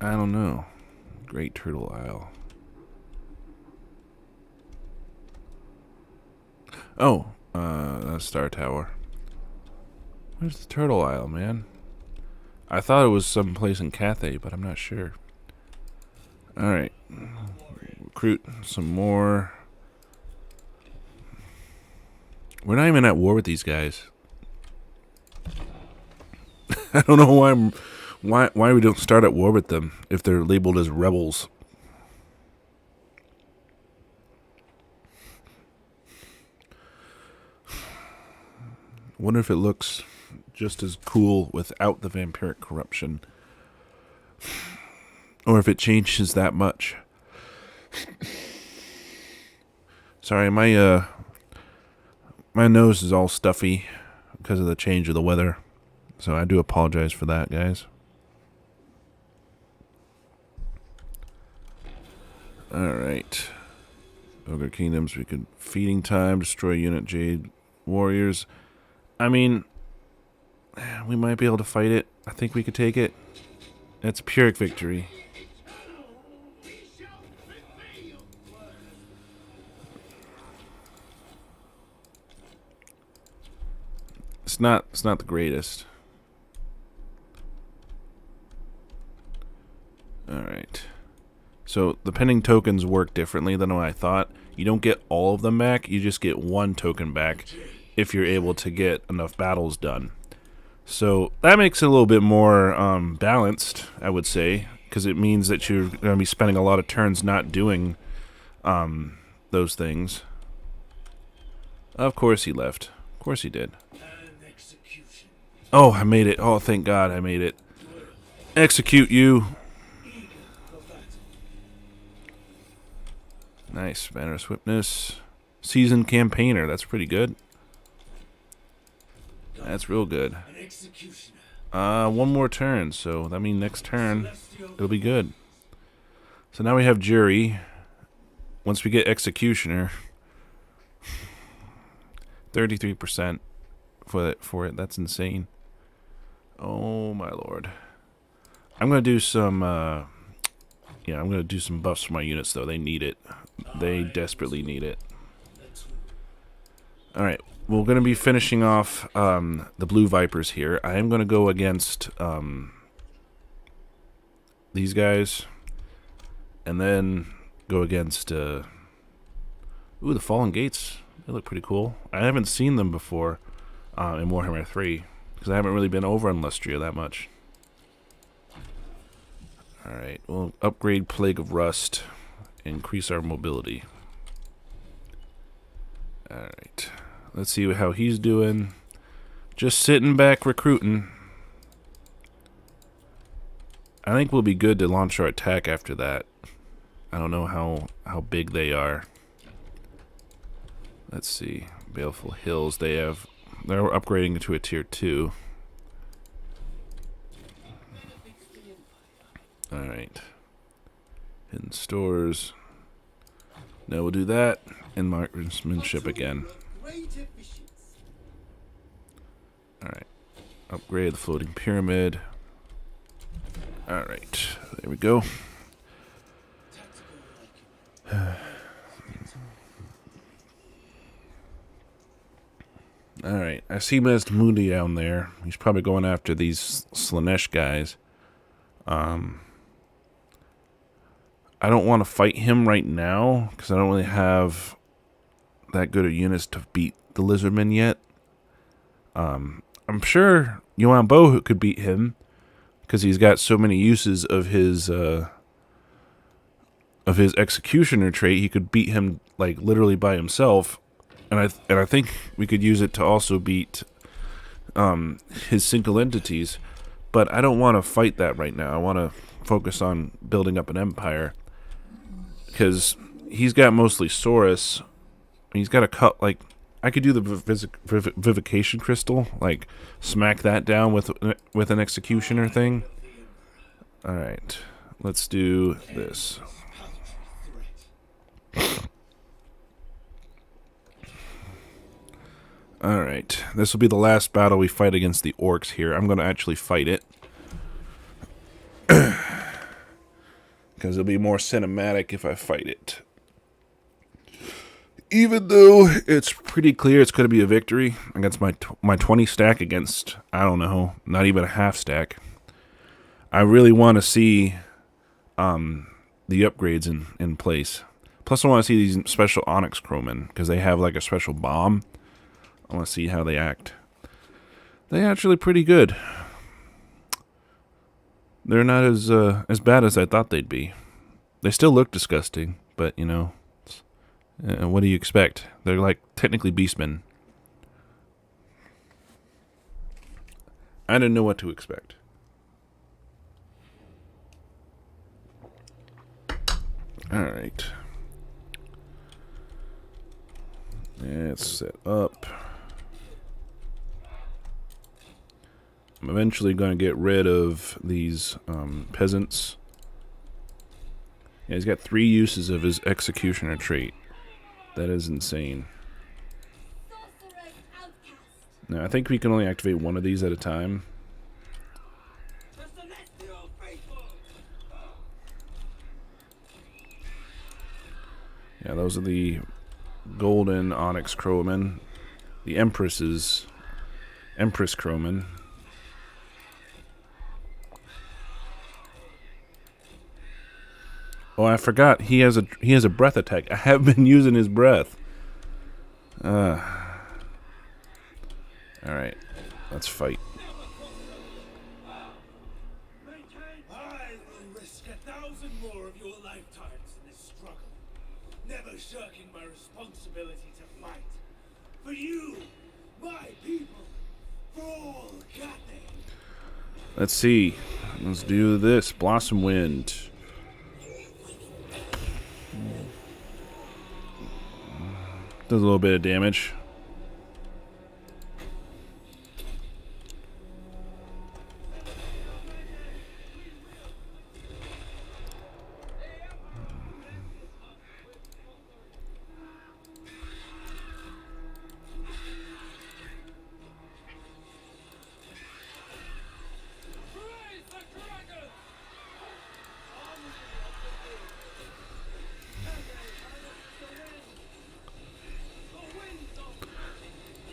Speaker 1: I don't know. Great Turtle Isle. Oh, that's Star Tower. Where's the Turtle Isle, man? I thought it was someplace in Cathay, but I'm not sure. Alright. Recruit some more. We're not even at war with these guys. I don't know why we don't start at war with them if they're labeled as rebels. Wonder if it looks just as cool without the vampiric corruption. Or if it changes that much. Sorry, my nose is all stuffy because of the change of the weather. So I do apologize for that, guys. Alright. Ogre Kingdoms, we could feeding time, destroy unit Jade Warriors. I mean, we might be able to fight it. I think we could take it. It's a Pyrrhic victory. It's not the greatest. Alright. So the pending tokens work differently than what I thought. You don't get all of them back, you just get one token back if you're able to get enough battles done. So that makes it a little bit more balanced, I would say, because it means that you're going to be spending a lot of turns not doing those things. Of course he left. Of course he did. Oh, I made it. Oh, thank God I made it. Execute you. Nice. Banner of Swiftness. Seasoned Campaigner. That's pretty good. That's real good. One more turn, so that means next turn it'll be good. So now we have Jury. Once we get Executioner, 33% for it. That's insane. Oh my lord. I'm gonna do some. I'm gonna do some buffs for my units though. They need it. They desperately need it. All right. We're going to be finishing off the Blue Vipers here. I am going to go against these guys. And then go against... ooh, the Fallen Gates. They look pretty cool. I haven't seen them before in Warhammer 3. Because I haven't really been over on Lustria that much. Alright, we'll upgrade Plague of Rust. Increase our mobility. Alright. Let's see how he's doing. Just sitting back recruiting. I think we'll be good to launch our attack after that. I don't know how big they are. Let's see. Baleful Hills, they're upgrading to a tier 2. Alright. Hidden stores. No, we'll do that. And marksmanship again. Alright. Upgrade the floating pyramid. Alright. There we go. Alright. I see Mest Moody down there. He's probably going after these Slaanesh guys. I don't want to fight him right now, because I don't really have that good of units to beat the Lizardmen yet. I'm sure Yuan Bo could beat him, because he's got so many uses of his Executioner trait. He could beat him like literally by himself, and I think we could use it to also beat his single entities. But I don't want to fight that right now. I want to focus on building up an empire, because he's got mostly Saurus. He's got a cut like. I could do the Vivification Crystal, like smack that down with an Executioner thing. Alright, let's do this. Alright, this will be the last battle we fight against the Orcs here. I'm going to actually fight it. Because it'll be more cinematic if I fight it. Even though it's pretty clear it's going to be a victory against my 20 stack against, I don't know, not even a half stack. I really want to see the upgrades in place. Plus I want to see these special Onyx Crowmen, because they have like a special bomb. I want to see how they act. They're actually pretty good. They're not as bad as I thought they'd be. They still look disgusting, but you know, what do you expect? They're like technically beastmen. I didn't know what to expect. Alright. Let's set up. I'm eventually going to get rid of these peasants. Yeah, he's got 3 uses of his executioner trait. That is insane.
Speaker 4: Sorcerer's outcast.
Speaker 1: Now, I think we can only activate one of these at a time.
Speaker 3: The celestial faithful.
Speaker 1: Yeah, those are the golden onyx crowmen. The Empress is Empress crowman. Oh, I forgot. He has a breath attack. I have been using his breath. All right, let's fight.
Speaker 3: I will risk 1,000 more of your lifetimes in this struggle, never shirking my responsibility to fight. For you, my people, for all Cathay.
Speaker 1: Let's see. Let's do this. Blossom Wind. Does a little bit of damage.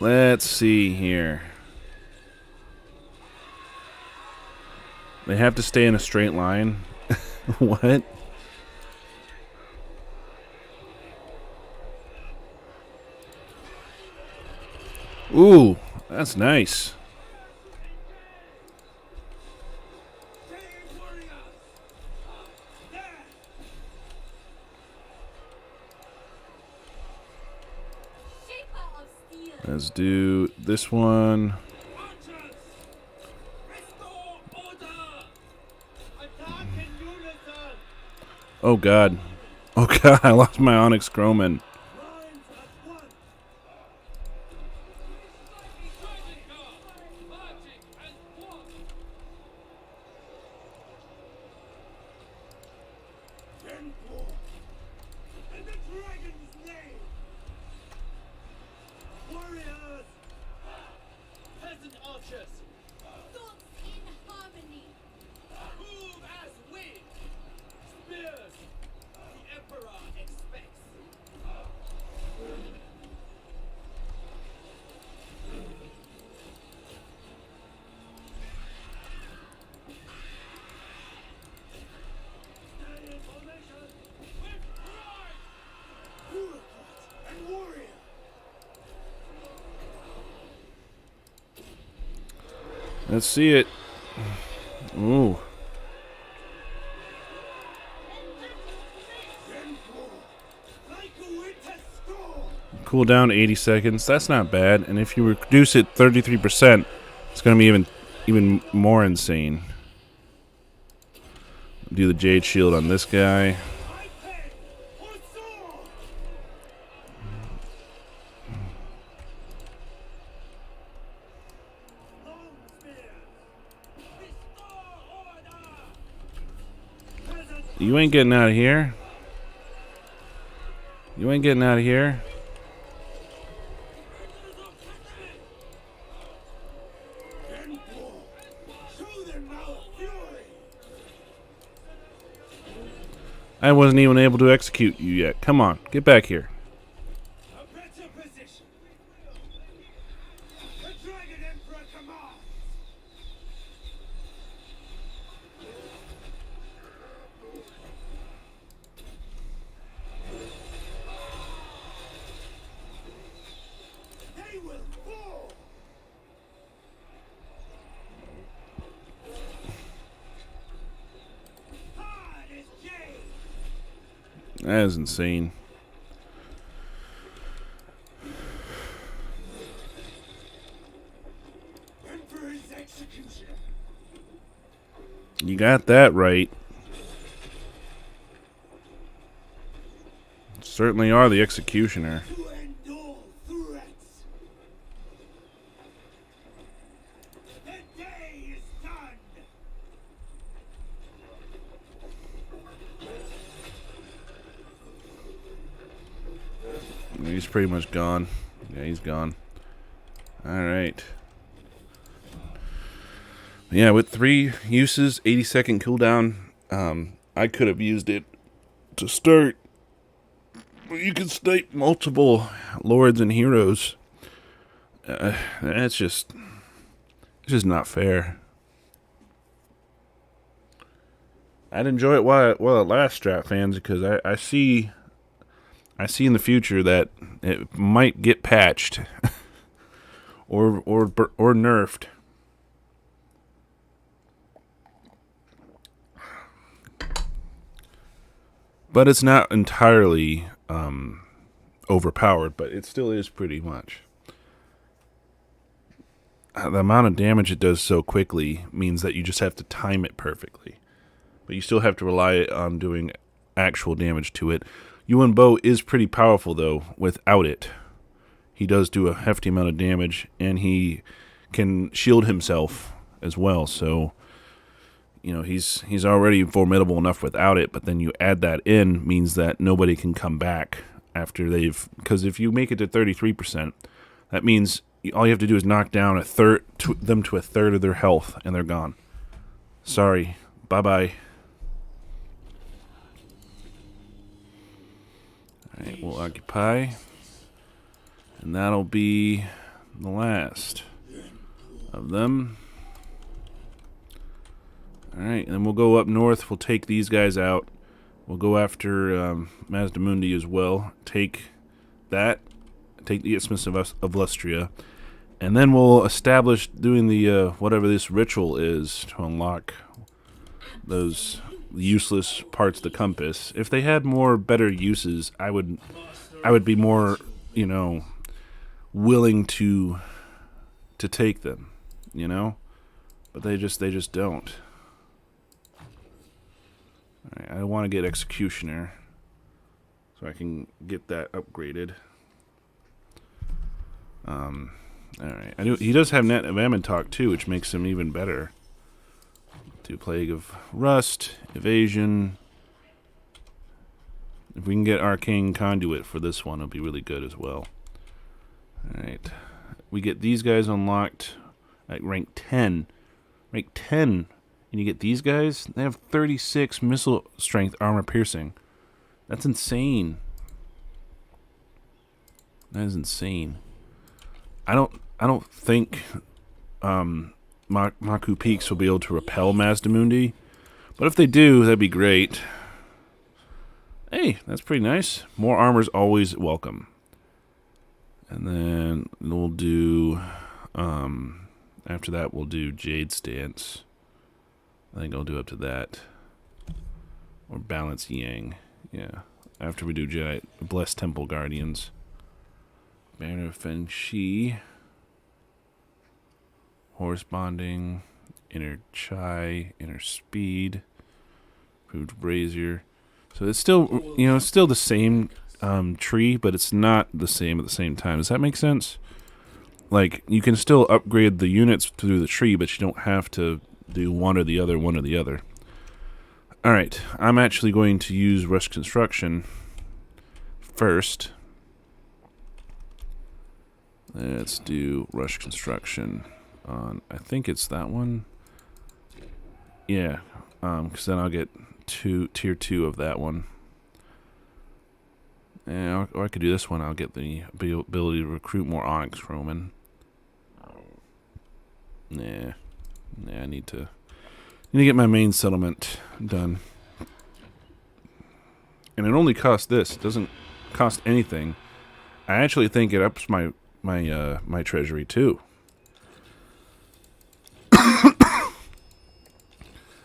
Speaker 1: Let's see here. They have to stay in a straight line. What? Ooh, that's nice.
Speaker 4: Shaper of steel.
Speaker 1: Let's do this one.
Speaker 3: Archers! Restore order! Attack in unison!
Speaker 1: Oh god. Oh god, I lost my Onyx Crowman.
Speaker 3: Lines at one! Marching as one! Temple! In the dragon's name! Warriors! Peasant archers!
Speaker 4: Thoughts in harmony.
Speaker 3: Move as we! Spears! The Emperor expects! Stay in formation! With pride! Bureaucrat and warrior!
Speaker 1: Let's see it. Ooh.
Speaker 3: Like a winter storm!
Speaker 1: Cool down 80 seconds. That's not bad. And if you reduce it 33%, it's going to be even more insane. Do the Jade Shield on this guy.
Speaker 3: I pay or sword! Long spears! Restore order! Peasants
Speaker 1: You ain't getting out of here. You ain't getting out of here.
Speaker 3: show them our fury!
Speaker 1: I wasn't even able to execute you yet. Come on, get back here.
Speaker 3: A better position! The Dragon Emperor commands! They will fall! Hard as jade!
Speaker 1: That is insane.
Speaker 3: Emperor's executioner!
Speaker 1: You got that right. Certainly are the executioner.
Speaker 3: To end all threats. The day is done.
Speaker 1: He's pretty much gone. Yeah, he's gone. Alright. Yeah, with 3 uses, 80-second cooldown, I could have used it to start. You can snipe multiple lords and heroes. It's just not fair. I'd enjoy it while it lasts, Strat fans, because I see in the future that it might get patched or nerfed. But it's not entirely overpowered, but it still is pretty much. The amount of damage it does so quickly means that you just have to time it perfectly. But you still have to rely on doing actual damage to it. Yuan Bo is pretty powerful, though, without it. He does do a hefty amount of damage, and he can shield himself as well, so... You know, he's already formidable enough without it, but then you add that in means that nobody can come back after they've... Because if you make it to 33%, that means all you have to do is knock down them to a third of their health, and they're gone. Sorry. Bye-bye. Alright, we'll occupy. And that'll be the last of them. Alright, and then we'll go up north. We'll take these guys out. We'll go after Mazdamundi as well. Take that. Take the Isthmus of Lustria. And then we'll establish doing the whatever this ritual is to unlock those useless parts of the compass. If they had more better uses, I would be more, you know, willing to take them, you know? But they just don't. Alright, I want to get Executioner so I can get that upgraded. Alright, he does have Net of Amantok too, which makes him even better. Do Plague of Rust, Evasion. If we can get Arcane Conduit for this one, it'll be really good as well. Alright, we get these guys unlocked at rank 10. Rank 10. And you get these guys, they have 36 missile strength armor piercing. That's insane. That is insane. I don't think Maku Peaks will be able to repel Mazdamundi. But if they do, that'd be great. Hey, that's pretty nice. More armor's always welcome. And then we'll do after that we'll do Jade Stance. I think I'll do up to that. Or Balance Yang. Yeah. After we do Jedi Blessed Temple Guardians. Banner of Fen Shi. Horse Bonding. Inner Chai. Inner Speed. Proved Brazier. So it's still, you know, it's still the same tree, but it's not the same at the same time. Does that make sense? Like, you can still upgrade the units through the tree, but you don't have to do one or the other, one or the other. Alright, I'm actually going to use Rush Construction first. Let's do Rush Construction on, I think it's that one. Yeah, because then I'll get tier 2 of that one. And or I could do this one. I'll get the ability to recruit more Onyx Roman. Nah, I need to get my main settlement done. And it only costs this. It doesn't cost anything. I actually think it ups my treasury too.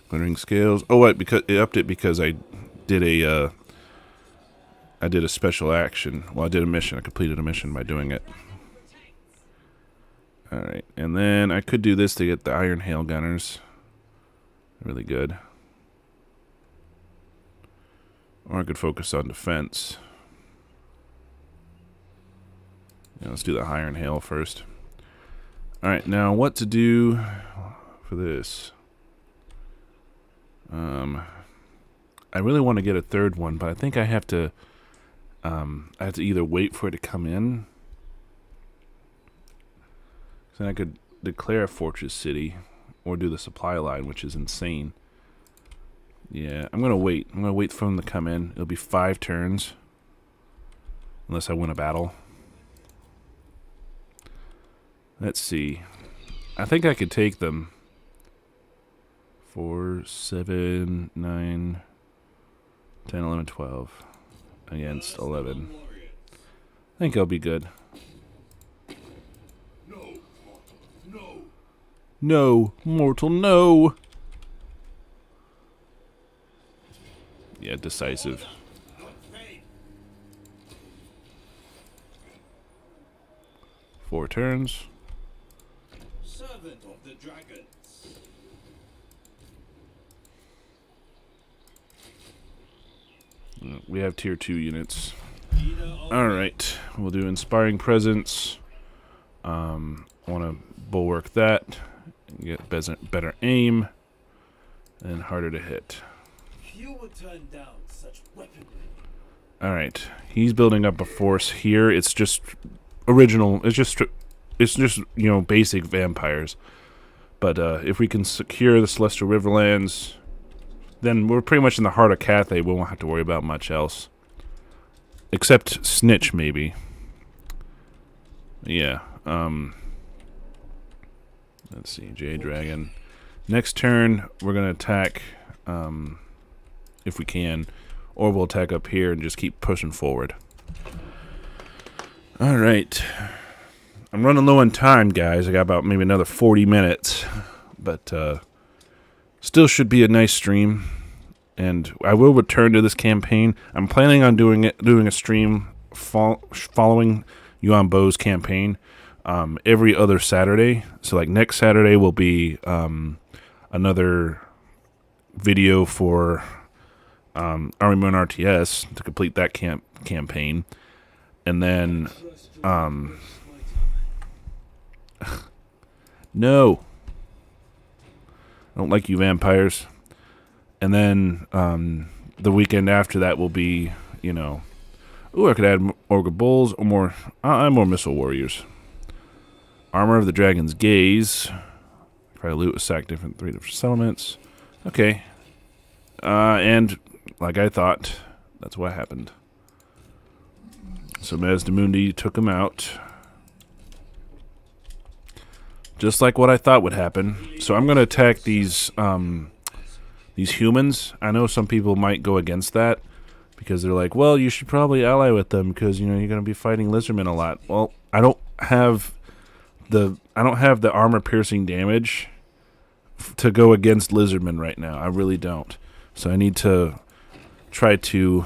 Speaker 1: Glittering Scales. Oh, wait, because it upped it because I did a special action. Well, I did a mission. I completed a mission by doing it. Alright, and then I could do this to get the Iron Hail Gunners. Really good. Or I could focus on defense. Yeah, let's do the Iron Hail first. Alright, now what to do for this? I really want to get a third one, but I think I have to either wait for it to come in. Then I could declare a fortress city or do the supply line, which is insane. Yeah, I'm going to wait. I'm going to wait for them to come in. It'll be 5 turns. Unless I win a battle. Let's see. I think I could take them. 4, 7, 9, 10, 11, 12. Against 11. I think I'll be good. No, mortal, no! Yeah, decisive. 4 turns.
Speaker 3: Servant of the dragons.
Speaker 1: We have tier 2 units. Alright, we'll do Inspiring Presence. I want to bulwark that. Get better aim. And harder to hit.
Speaker 3: Few would turn down such weaponry.
Speaker 1: Alright, he's building up a force here. It's just original. It's just you know, basic vampires. But if we can secure the Celestial Riverlands, then we're pretty much in the heart of Cathay. We won't have to worry about much else. Except Snitch, maybe. Yeah. Let's see. Jade Dragon. Next turn, we're going to attack, if we can. Or we'll attack up here and just keep pushing forward. Alright. I'm running low on time, guys. I got about maybe another 40 minutes. But, still should be a nice stream. And I will return to this campaign. I'm planning on doing a stream following Yuan Bo's campaign every other Saturday. So like next Saturday will be another video for Army Moon RTS to complete that campaign. And then no. I don't like you vampires. And then the weekend after that will be, you know, ooh, I could add Orga Bulls or more. More Missile Warriors. Armor of the Dragon's Gaze. Probably loot, sack 3 different settlements. Okay. And like I thought, that's what happened. So Mazdamundi took him out. Just like what I thought would happen. So I'm going to attack these humans. I know some people might go against that because they're like, well, you should probably ally with them because, you know, you're going to be fighting lizardmen a lot. Well, I don't have the armor piercing damage to go against lizardmen right now. I really don't. So I need to try to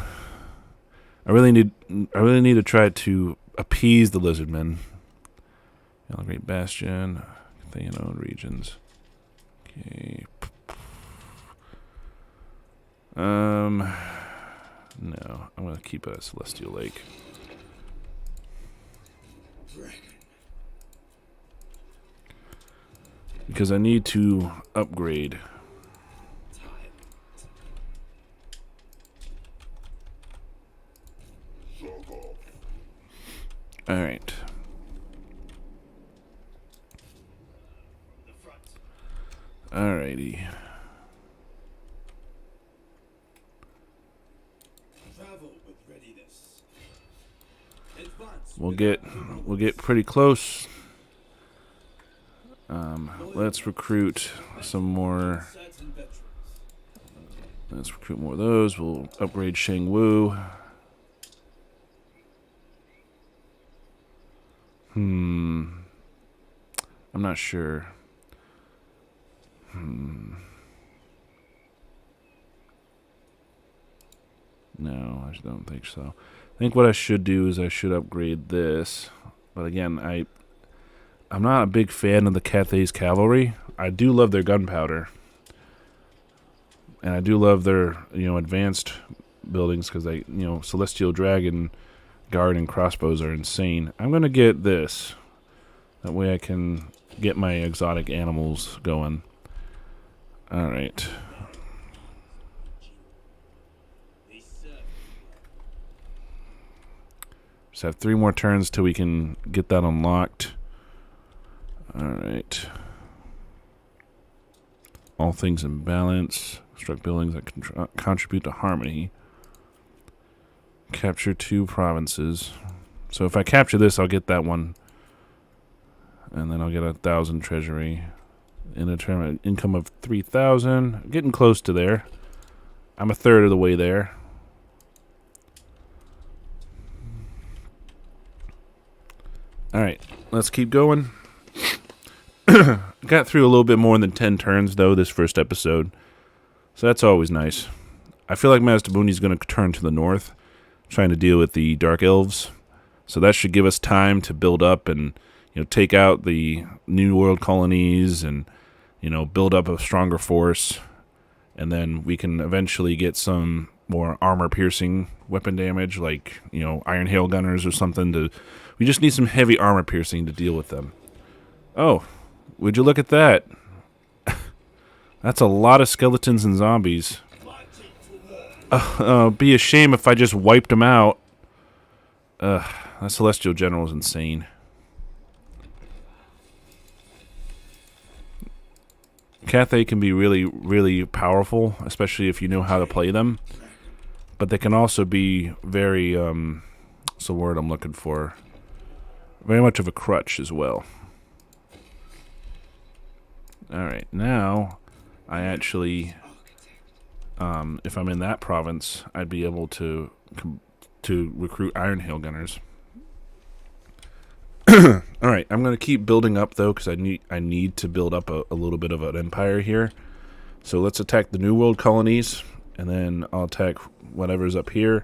Speaker 1: I really need to try to appease the lizardmen. Great Bastion, Theano regions. Okay. No, I'm gonna keep a Celestial Lake. Because I need to upgrade. Alright. Alrighty. We'll get pretty close. Let's recruit some more. Let's recruit more of those. We'll upgrade Shang Wu. I'm not sure. No, I don't think so. I think what I should do is I should upgrade this. But again, I'm not a big fan of the Cathay's cavalry. I do love their gunpowder. And I do love their, advanced buildings because Celestial Dragon Guard and crossbows are insane. I'm going to get this. That way I can get my exotic animals going. Alright. Just have 3 more turns till we can get that unlocked. Alright. All things in balance. Construct buildings that contribute to harmony. Capture 2 provinces. So if I capture this, I'll get that one. And then I'll get 1,000 treasury. In a term of income of 3,000. Getting close to there. I'm a third of the way there. Alright, let's keep going. Got through a little bit more than 10 turns, though, this first episode. So that's always nice. I feel like Mazdamundi's going to turn to the north, trying to deal with the Dark Elves. So that should give us time to build up and, take out the New World colonies and, build up a stronger force. And then we can eventually get some more armor-piercing weapon damage, like, Iron Hail Gunners or something. We just need some heavy armor-piercing to deal with them. Oh, would you look at that? That's a lot of skeletons and zombies. Be a shame if I just wiped them out. That Celestial General is insane. Cathay can be really, really powerful, especially if you know how to play them. But they can also be very, what's the word I'm looking for? Very much of a crutch as well. Alright, now I actually, if I'm in that province, I'd be able to recruit Iron Hail Gunners. Alright, I'm going to keep building up, though, because I need to build up a little bit of an empire here. So let's attack the New World colonies, and then I'll attack whatever's up here.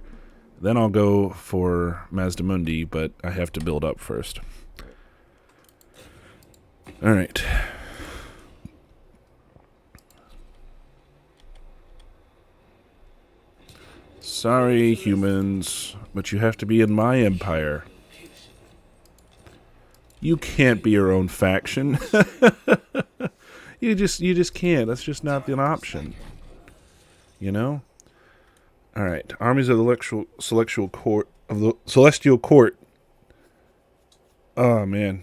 Speaker 1: Then I'll go for Mazdamundi, but I have to build up first. Alright. Sorry, humans, but you have to be in my empire. You can't be your own faction. You just can't. That's just not an option. All right. Armies of the Celestial Court. Oh man,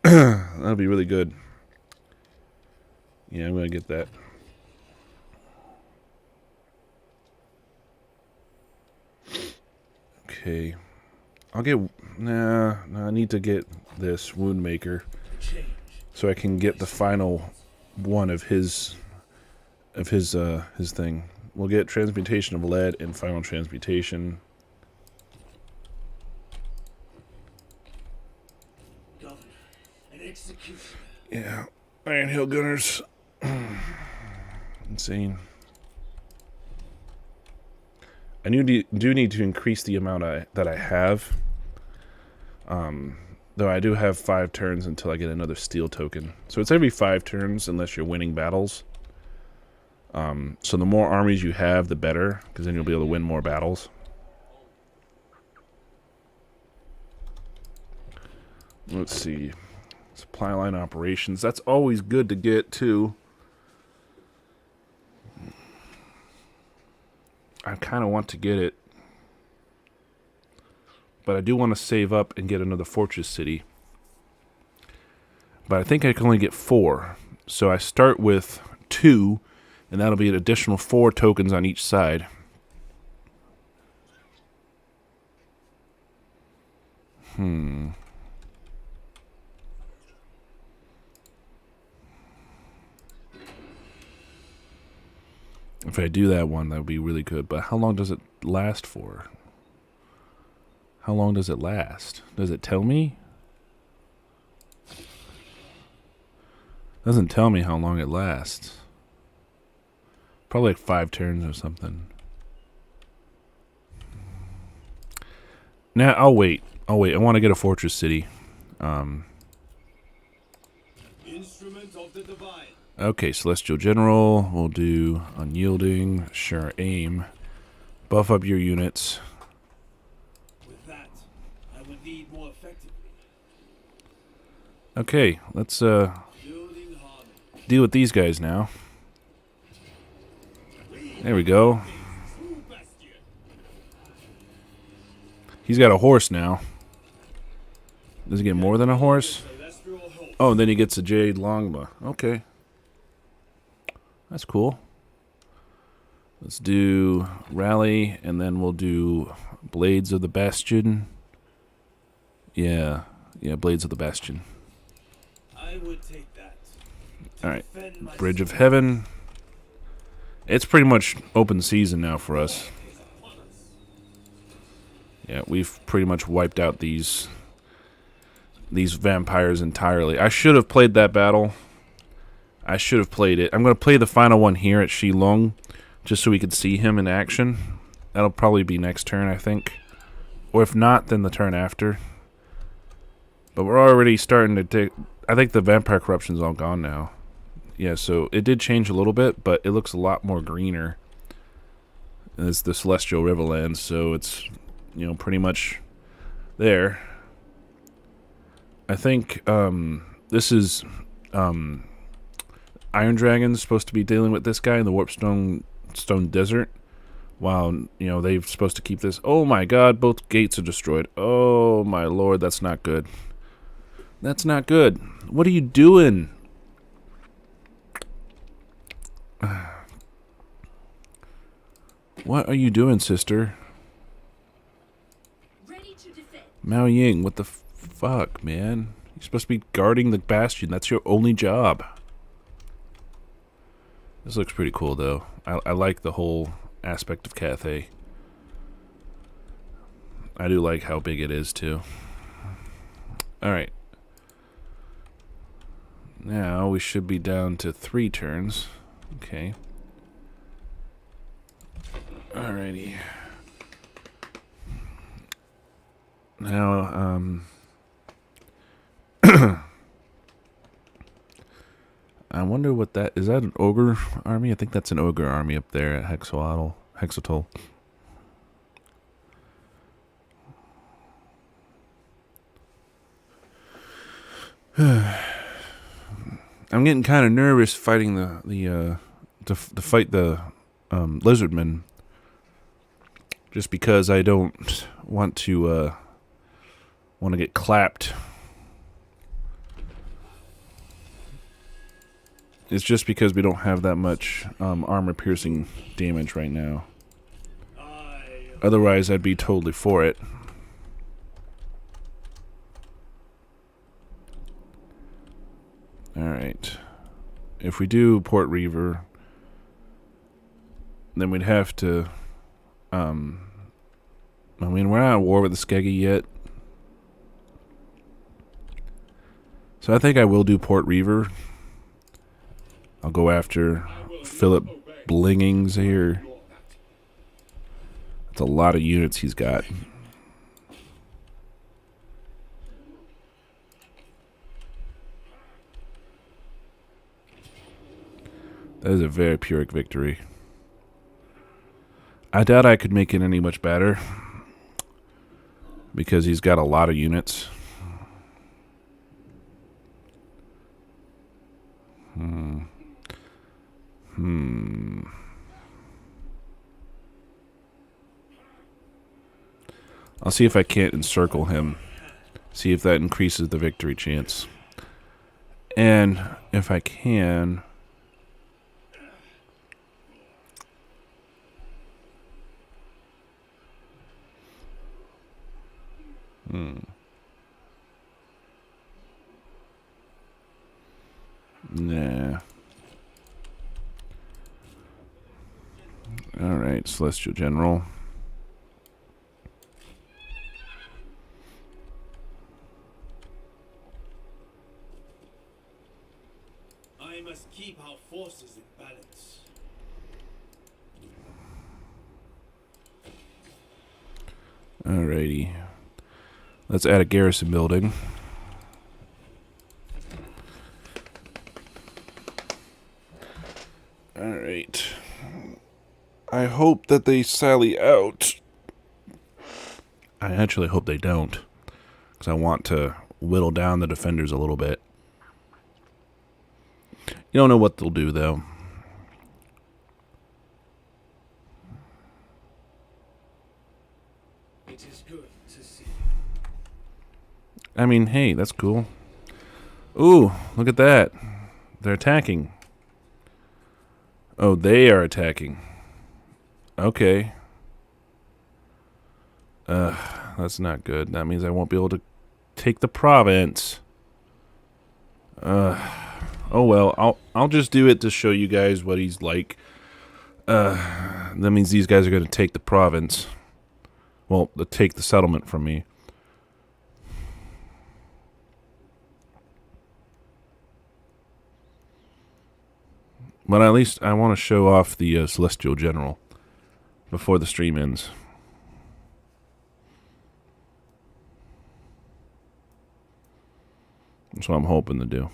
Speaker 1: that'll be really good. Yeah, I'm gonna get that. Okay. I need to get this Woundmaker so I can get the final one of his thing. We'll get Transmutation of Lead and Final Transmutation.
Speaker 3: Governor, an executioner.
Speaker 1: Yeah, Iron Hail Gunners. Insane. I do need to increase the amount that I have. Though I do have 5 turns until I get another steel token. So it's every 5 turns unless you're winning battles. So the more armies you have, the better, because then you'll be able to win more battles. Let's see. Supply line operations. That's always good to get, too. I kind of want to get it. But I do want to save up and get another fortress city. But I think I can only get 4. So I start with 2, and that'll be an additional 4 tokens on each side. If I do that one, that would be really good. But how long does it last for? How long does it last? Does it tell me? Doesn't tell me how long it lasts. Probably like 5 turns or something. Nah, I'll wait. I want to get a fortress city.
Speaker 3: Instrument of the divine.
Speaker 1: Okay, Celestial General. We'll do Unyielding. Sure, aim. Buff up your units.
Speaker 3: With that, I would lead more effectively.
Speaker 1: Okay, let's
Speaker 3: Building harmony.
Speaker 1: deal with these guys now. There we go.
Speaker 3: True bastion.
Speaker 1: He's got a horse now. Does he get more than a horse?
Speaker 3: Celestial host.
Speaker 1: Oh, and then he gets a Jade Longbow. Okay. That's cool. Let's do Rally, and then we'll do Blades of the Bastion. Yeah, Blades of the Bastion.
Speaker 3: I would take that.
Speaker 1: Alright,
Speaker 3: Defend my
Speaker 1: Bridge of Heaven. It's pretty much open season now for us. Yeah, we've pretty much wiped out these vampires entirely. I should have played that battle. I should have played it. I'm going to play the final one here at Shilong, just so we could see him in action. That'll probably be next turn, I think. Or if not, then the turn after. But we're already starting to take... I think the Vampire Corruption's all gone now. Yeah, so it did change a little bit, but it looks a lot more greener. It's the Celestial Riverlands, so it's, pretty much there. I think this is Iron Dragon's supposed to be dealing with this guy in the Warpstone Desert, while they're supposed to keep this. Oh my God! Both gates are destroyed. Oh my Lord, that's not good. That's not good. What are you doing? What are you doing, sister?
Speaker 4: Ready to defend.
Speaker 1: Mao Ying, what the fuck, man? You're supposed to be guarding the bastion. That's your only job. This looks pretty cool, though. I like the whole aspect of Cathay. I do like how big it is, too. Alright. Now we should be down to 3 turns. Okay. Alrighty. Now, I wonder what that is. That an ogre army? I think that's an ogre army up there at Hexatol. I'm getting kind of nervous fighting to fight the lizardmen, just because I don't want to get clapped. It's just because we don't have that much armor-piercing damage right now. Otherwise, I'd be totally for it. Alright. If we do Port Reaver, then we'd have to... I mean, we're not at war with the Skeggy yet. So I think I will do Port Reaver. I'll go after Philip Blingings here. That's a lot of units he's got. That is a very Pyrrhic victory. I doubt I could make it any much better, because he's got a lot of units. I'll see if I can't encircle him. See if that increases the victory chance. And if I can... Nah. Alright, Celestial General.
Speaker 3: I must keep our forces in balance.
Speaker 1: Alrighty. Let's add a garrison building. Alright. I hope that they sally out. I actually hope they don't. Because I want to whittle down the defenders a little bit. You don't know what they'll do, though.
Speaker 3: It is good to see.
Speaker 1: I mean, hey, that's cool. Ooh, look at that. They're attacking. Oh, they are attacking. Okay. That's not good. That means I won't be able to take the province. Oh well, I'll just do it to show you guys what he's like. That means these guys are going to take the province. Well, to take the settlement from me. But at least I want to show off the Celestial General before the stream ends. That's what I'm hoping to do.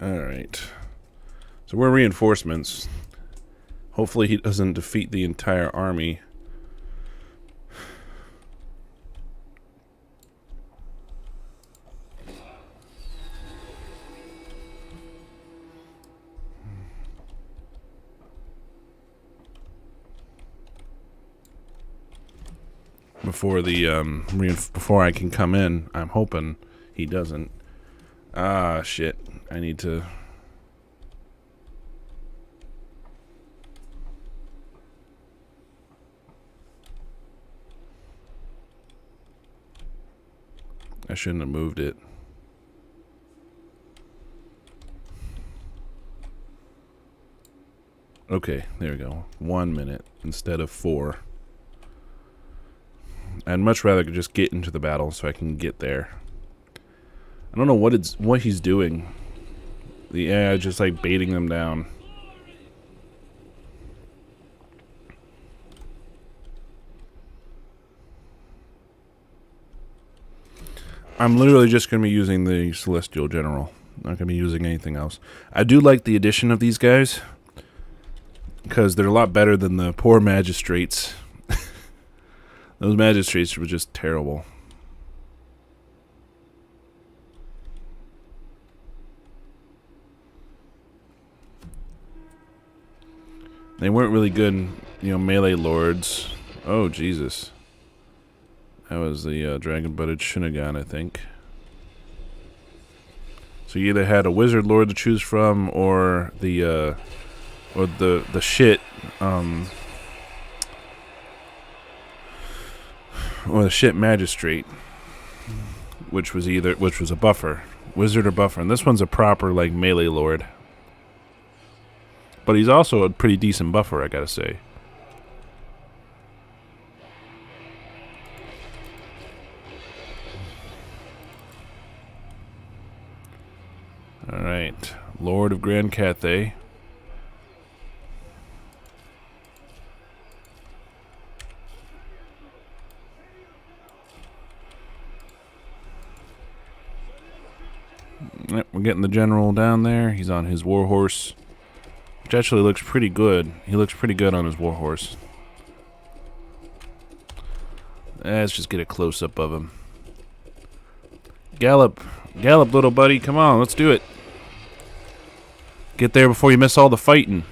Speaker 1: Alright. So we're reinforcements. Hopefully he doesn't defeat the entire army. Before I can come in, I'm hoping he doesn't. Ah, shit. I need to... I shouldn't have moved it. Okay, there we go. 1 minute instead of 4. I'd much rather just get into the battle so I can get there. I don't know what he's doing. The AI just like baiting them down. I'm literally just going to be using the Celestial General. Not going to be using anything else. I do like the addition of these guys, because they're a lot better than the poor magistrates. Those magistrates were just terrible. They weren't really good, melee lords. Oh, Jesus. That was the dragon-butted Shinnegan, I think. So you either had a wizard lord to choose from, or the shit, or the shit magistrate, which was a buffer, wizard or buffer, and this one's a proper like melee lord. But he's also a pretty decent buffer, I gotta say. Alright, Lord of Grand Cathay. Yep, we're getting the general down there. He's on his warhorse, which actually looks pretty good. He looks pretty good on his warhorse. Let's just get a close-up of him. Gallop, little buddy. Come on, let's do it. Get there before you miss all the fighting.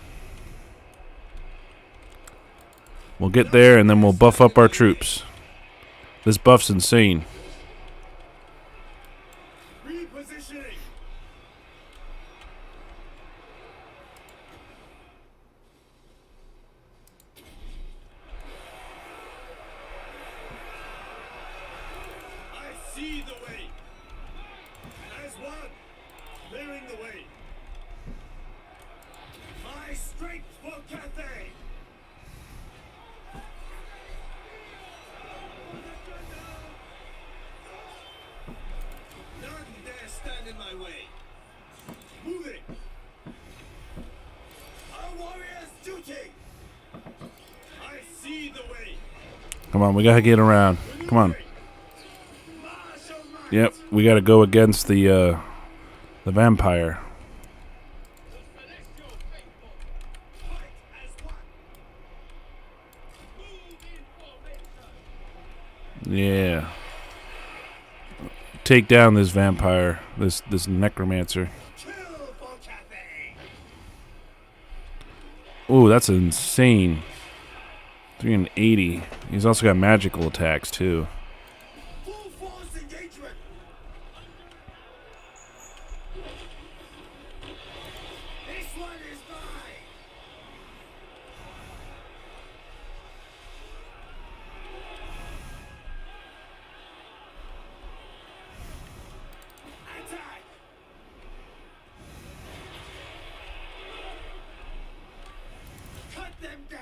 Speaker 1: We'll get there, and then we'll buff up our troops. This buff's insane.
Speaker 3: Repositioning. I see the way. As one, clearing the way. My strength for Cathay.
Speaker 1: Come on, we gotta get around. Come on. Yep, we gotta go against the vampire. Yeah. Take down this vampire, this necromancer. Ooh, that's insane. 380. He's also got magical attacks too.
Speaker 3: Full force engagement. This one is mine. Attack. Cut them down.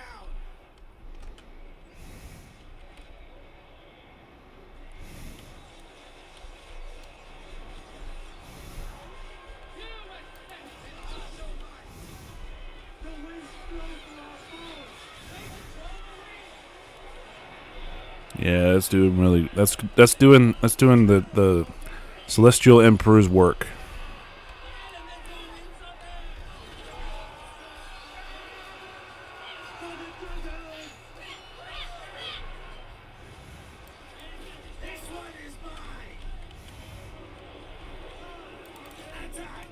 Speaker 1: Yeah, that's doing really. That's doing the Celestial Emperor's work.
Speaker 3: This one is mine. Attack.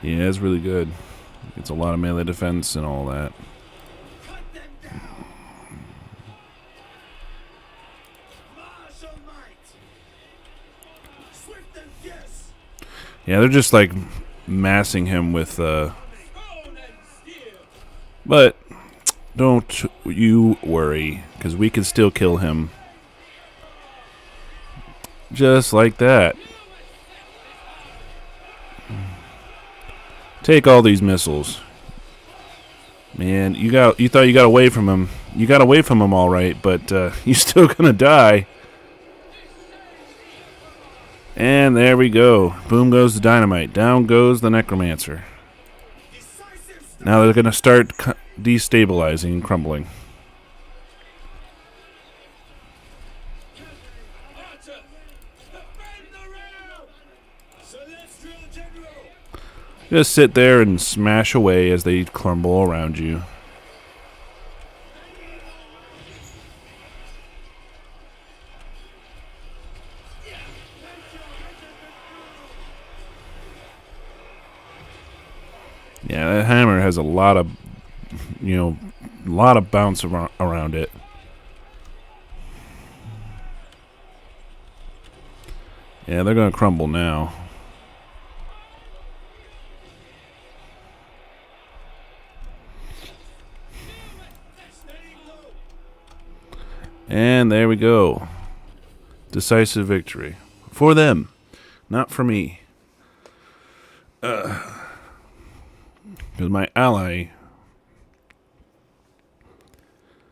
Speaker 1: Yeah, it's really good. It's a lot of melee defense and all that.
Speaker 3: Cut them down. Martial might. Swift and fierce.
Speaker 1: Yeah, they're just like massing him with. But don't you worry, because we can still kill him. Just like that. Take all these missiles. Man, you thought you got away from him. You got away from him all right, but you're still gonna die. And there we go. Boom goes the dynamite. Down goes the necromancer.
Speaker 3: Decisive step.
Speaker 1: Now they're gonna start destabilizing and crumbling.
Speaker 3: Archer, defend the realm. Celestial General.
Speaker 1: Just sit there and smash away as they crumble around you. Yeah, that hammer has a lot of, bounce around it. Yeah, they're gonna crumble now. And there we go. Decisive victory. For them. Not for me. Because my ally...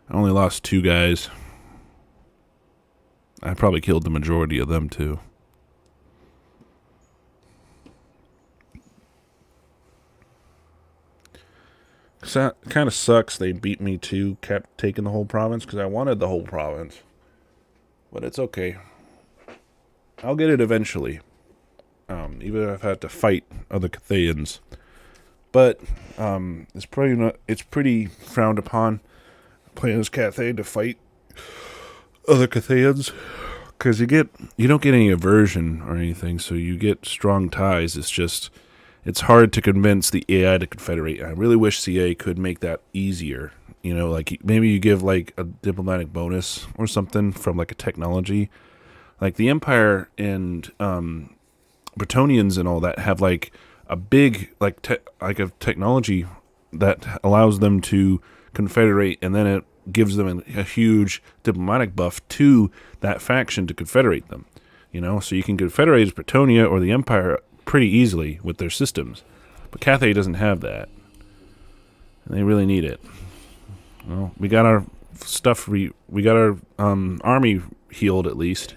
Speaker 1: I only lost 2 guys. I probably killed the majority of them too. So it kind of sucks they beat me too, kept taking the whole province, because I wanted the whole province. But it's okay. I'll get it eventually. Even if I have to fight other Cathayans. But it's pretty frowned upon playing as Cathay to fight other Cathayans. Because you don't get any aversion or anything, so you get strong ties. It's hard to convince the AI to confederate. I really wish CA could make that easier. Like maybe you give like a diplomatic bonus or something from like a technology. Like the Empire and Bretonnians and all that have like a big like a technology that allows them to confederate, and then it gives them a huge diplomatic buff to that faction to confederate them. So you can confederate as Bretonnia or the Empire pretty easily with their systems. But Cathay doesn't have that. They really need it. Well, we got our stuff. We got our army healed at least.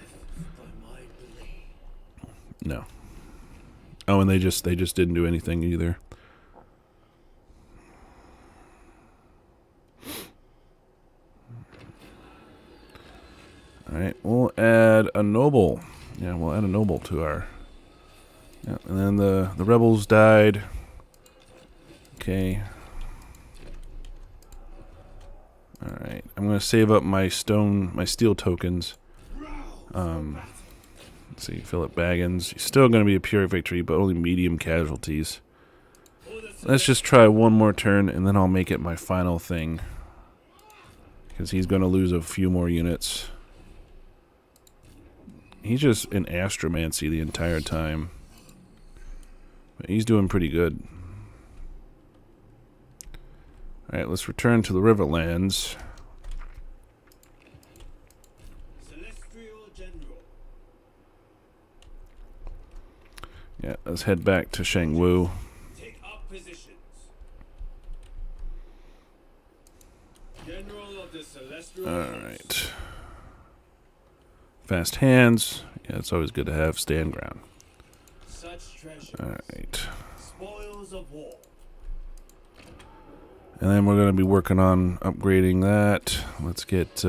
Speaker 1: No. Oh, and they just didn't do anything either. All right, we'll add a noble. Yeah, we'll add a noble to our. Yeah, and then the rebels died. Okay. All right, I'm gonna save up my steel tokens. Let's see, Philip Baggins. He's still gonna be a pure victory, but only medium casualties. Let's just try one more turn, and then I'll make it my final thing. Because he's gonna lose a few more units. He's just in astromancy the entire time. But he's doing pretty good. Alright, let's return to the Riverlands.
Speaker 3: Celestial General.
Speaker 1: Yeah, let's head back to Shangwu.
Speaker 3: Take up positions. General of the Celestial.
Speaker 1: Alright. Fast hands. Yeah, it's always good to have. Stand ground.
Speaker 3: Such treasures.
Speaker 1: Alright.
Speaker 3: Spoils of war.
Speaker 1: And then we're going to be working on upgrading that. Let's get...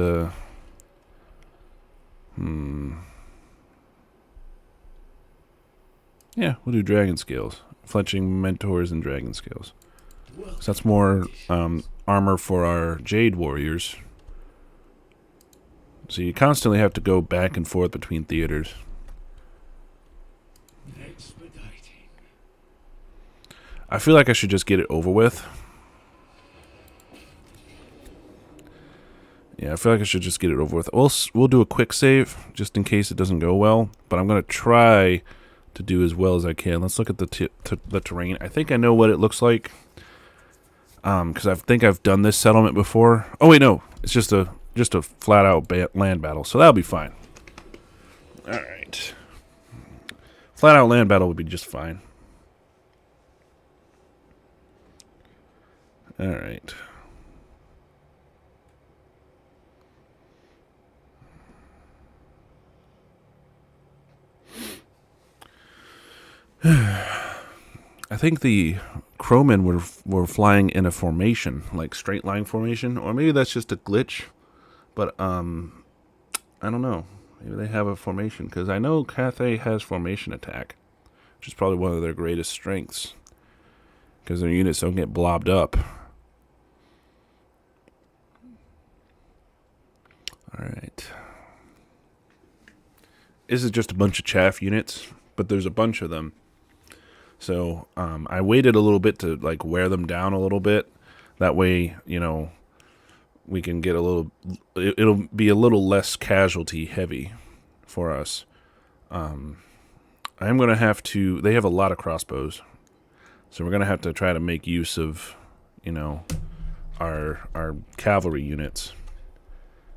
Speaker 1: Yeah, we'll do dragon scales. Fletching mentors and dragon scales. So that's more armor for our Jade Warriors. So you constantly have to go back and forth between theaters.
Speaker 3: Expediting.
Speaker 1: I feel like I should just get it over with. Yeah, I feel like I should just get it over with. We'll do a quick save, just in case it doesn't go well. But I'm going to try to do as well as I can. Let's look at the terrain. I think I know what it looks like. Because I think I've done this settlement before. Oh, wait, no. It's just a flat-out land battle, so that'll be fine. All right. Flat-out land battle would be just fine. All right. I think the crowmen were flying in a formation, like straight line formation, or maybe that's just a glitch. But I don't know. Maybe they have a formation, because I know Cathay has formation attack, which is probably one of their greatest strengths, because their units don't get blobbed up. All right. This is just a bunch of chaff units, but there's a bunch of them. So I waited a little bit to like wear them down a little bit. That way, you know, we can get a little. It'll be a little less casualty heavy for us. I'm gonna have to. They have a lot of crossbows, so we're gonna have to try to make use of, you know, our cavalry units.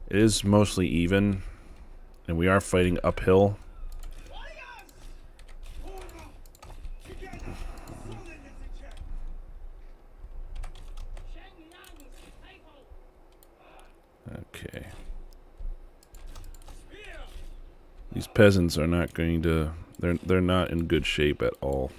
Speaker 1: It is mostly even, and we are fighting uphill. Okay. These peasants are not going to. They're not in good shape at all.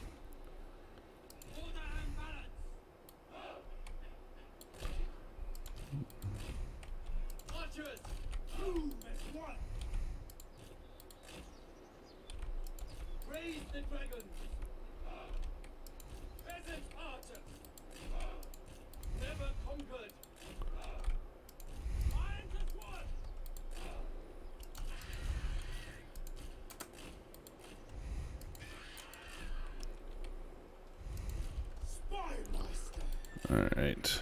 Speaker 1: Alright.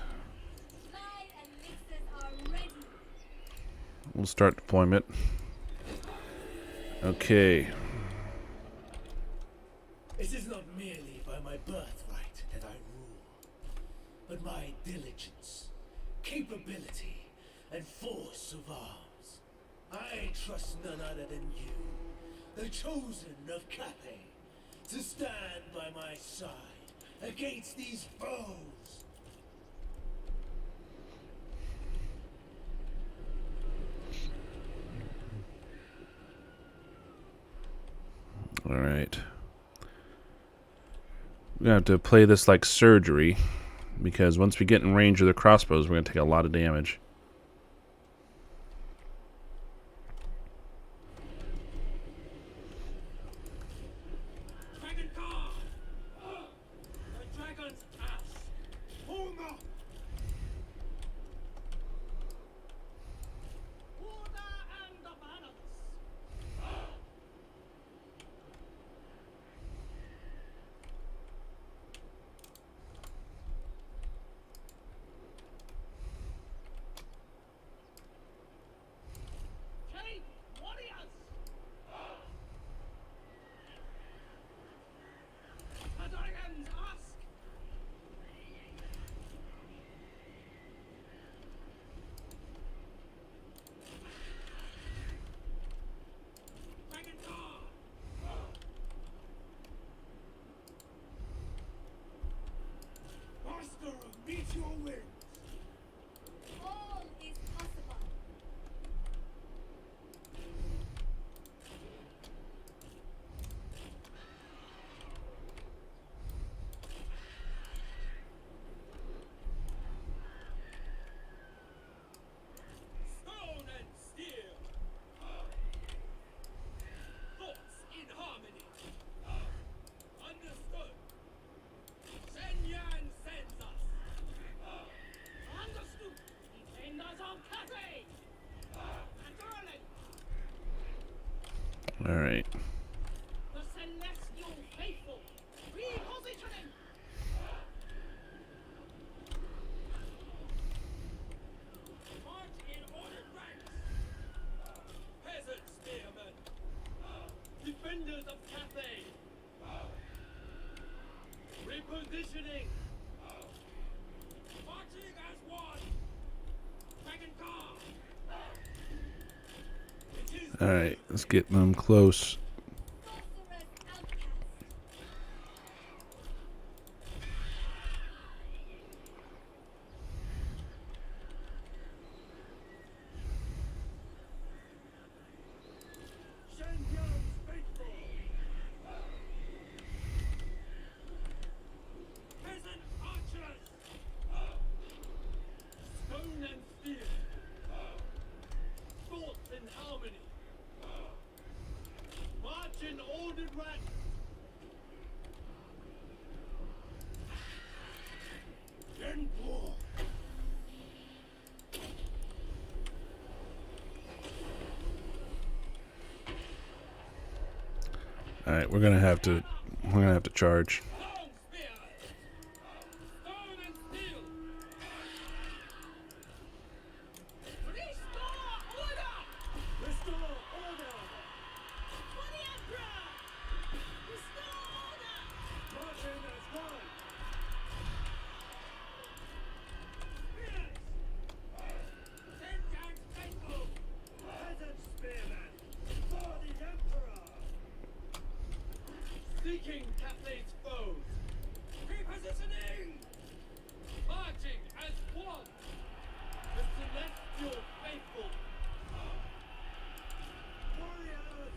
Speaker 1: We'll start deployment. Okay.
Speaker 3: It is not merely by my birthright that I rule, but my diligence, capability, and force of arms. I trust none other than you, the chosen of Cathay, to stand by my side against these foes.
Speaker 1: Alright. We're going to have to play this like surgery, because once we get in range of the crossbows, we're going to take a lot of damage.
Speaker 3: Dragon Guard! The dragon's ass! Pull them up! Order and the balance! Cave warriors! The dragon's ask! Dragon Guard! Master of meteor winds!
Speaker 4: All is possible.
Speaker 3: Stone and steel! Thoughts in harmony! Understood! Shen Yan sends us! Understood! Defenders of Cathay! Adrenaline!
Speaker 1: Alright.
Speaker 3: The celestial faithful! Repositioning! March in ordered ranks! Peasant spearmen! Defenders of Cathay! Repositioning! Marching as one! Dragon Guard! It is
Speaker 1: Alright, let's get them close.
Speaker 4: Sorcerer's outcast.
Speaker 3: Shen Yan's faithful! Peasant archers! Stone and steel! Thoughts in harmony! March in ordered ranks! Genpo!
Speaker 1: Alright, we're gonna have to charge.
Speaker 3: Long spear! Stone and steel! Restore order! Restore order!
Speaker 4: For the Emperor! Restore order!
Speaker 3: Marching as one! Spears! Send Yan's faithful! Peasant spearmen! For the Emperor! Seeking Cathay's foes! Repositioning! Marching as one! The celestial faithful! Warriors!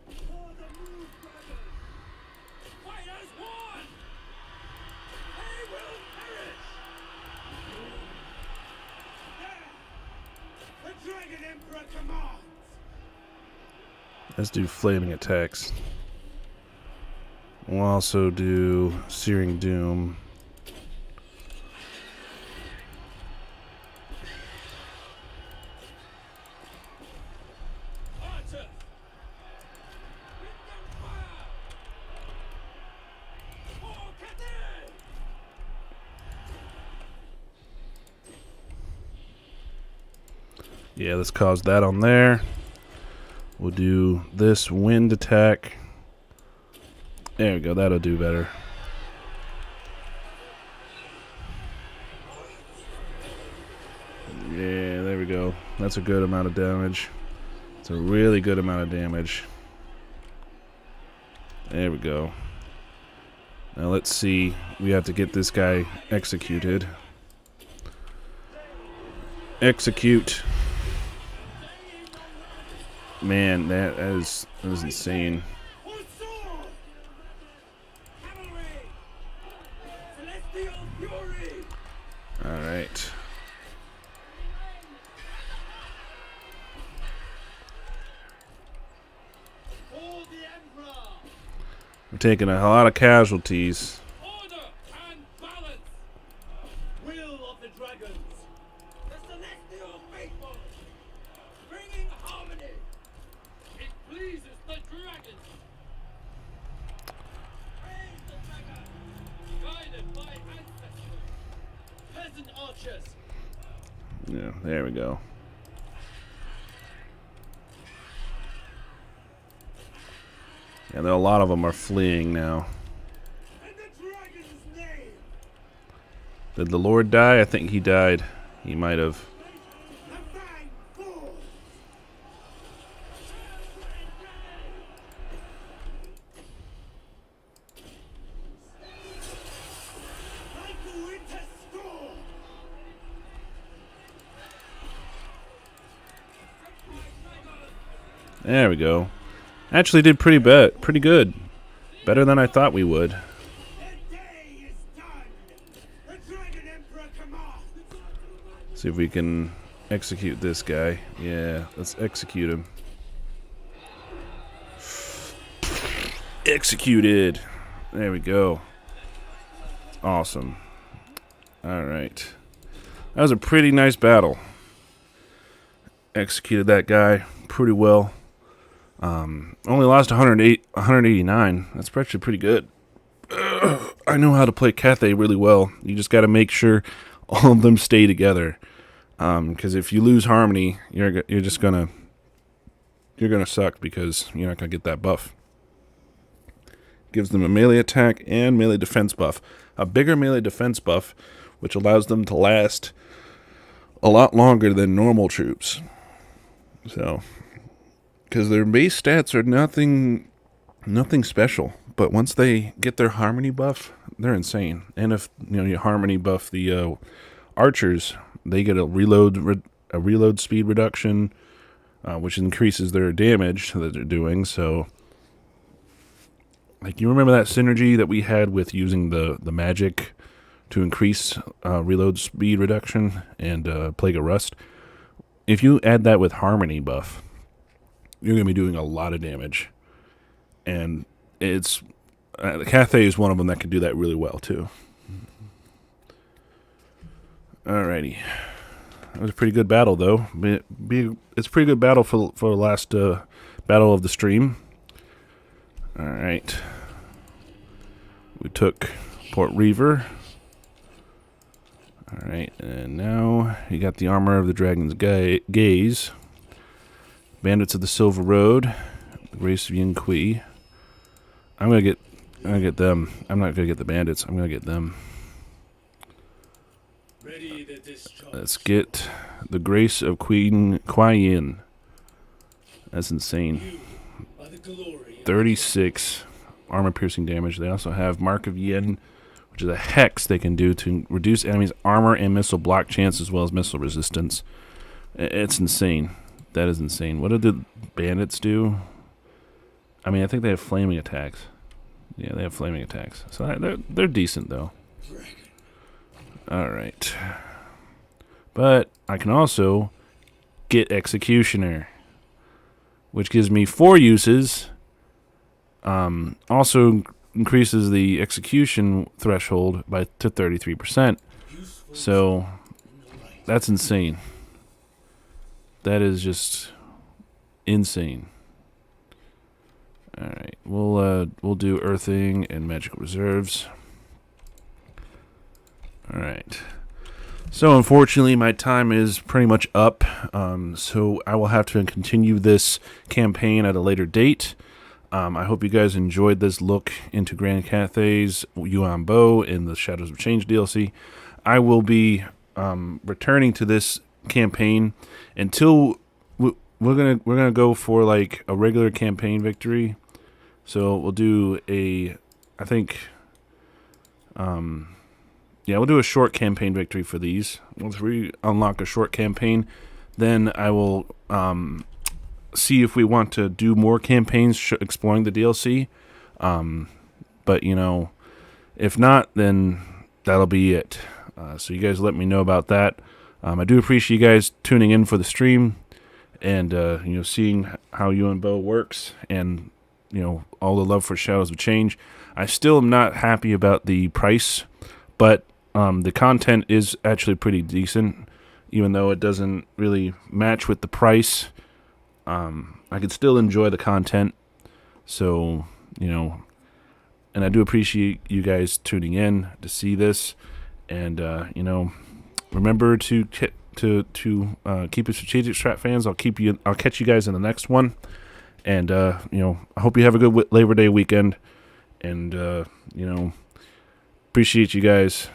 Speaker 3: For the Moon Dragon! Fight as one! They will perish! There! The Dragon Emperor commands!
Speaker 1: Let's do flaming attacks. We'll also do Searing Doom.
Speaker 3: Archer! Wind and fire! For Cathay!
Speaker 1: Yeah, let's cause that on there. We'll do this wind attack. There we go, that'll do better. Yeah, there we go. That's a good amount of damage. It's a really good amount of damage. There we go. Now let's see. We have to get this guy executed. Execute. Man, that is insane. We're taking a lot of casualties.
Speaker 3: Order and balance! Will of the dragons! The celestial faithful! Bringing harmony! It pleases the dragons! Praise the dragon! Guided by ancestors! Peasant archers!
Speaker 1: Yeah, there we go. And a lot of them are fleeing now.
Speaker 3: In the dragon's name!
Speaker 1: Did the Lord die? I think he died. He might have.
Speaker 3: The fang falls! Like the winter storm!
Speaker 1: There we go. Actually did pretty good. Better than I thought we would.
Speaker 3: The day is done! The Dragon Emperor commands!
Speaker 1: See if we can execute this guy. Yeah, let's execute him. Executed. There we go. Awesome. Alright. That was a pretty nice battle. Executed that guy pretty well. Only lost 189. That's actually pretty good. I know how to play Cathay really well. You just got to make sure all of them stay together. Because if you lose harmony, you're just gonna suck because you're not gonna get that buff. Gives them a melee attack and melee defense buff. A bigger melee defense buff, which allows them to last a lot longer than normal troops. So, because their base stats are nothing special, but once they get their harmony buff, they're insane. And if you harmony buff the archers, they get a reload speed reduction, which increases their damage that they're doing. So, like, you remember that synergy that we had with using the magic to increase reload speed reduction and Plague of Rust? If you add that with harmony buff, you're going to be doing a lot of damage. And it's Cathay is one of them that can do that really well too. Alrighty. That was a pretty good battle though. It's a pretty good battle for the last battle of the stream. Alright. We took Port Reaver. Alright, and now you got the Armor of the Dragon's Gaze. Bandits of the Silver Road. The Grace of Yin Kui. I'm gonna get them. I'm not gonna get the bandits. I'm gonna get them.
Speaker 3: Ready the discharge.
Speaker 1: Let's get the Grace of Queen Kuai Yin. That's insane.
Speaker 3: You are the glory.
Speaker 1: 36 armor piercing damage. They also have Mark of Yin, which is a hex they can do to reduce enemies' armor and missile block chance as well as missile resistance. It's insane. That is insane. What did the bandits do? I mean, I think they have flaming attacks. Yeah, they have flaming attacks. So they're decent though. All right. But I can also get Executioner, which gives me 4 uses. Also increases the execution threshold to 33%. So that's insane. That is just insane. All right, we'll do Earthing and Magical Reserves. All right. So unfortunately, my time is pretty much up. So I will have to continue this campaign at a later date. I hope you guys enjoyed this look into Grand Cathay's Yuan Bo in the Shadows of Change DLC. I will be returning to this campaign until we're gonna go for like a regular campaign victory. So we'll do we'll do a short campaign victory for these. Once we unlock a short campaign, then I will see if we want to do more campaigns exploring the DLC. But, if not, then that'll be it. So you guys let me know about that. I do appreciate you guys tuning in for the stream and, seeing how Yuan Bo works and, all the love for Shadows of Change. I still am not happy about the price, but the content is actually pretty decent, even though it doesn't really match with the price. I could still enjoy the content. So, and I do appreciate you guys tuning in to see this. And, remember to keep it strategic, Strat fans. I'll catch you guys in the next one. And, I hope you have a good Labor Day weekend. And, appreciate you guys.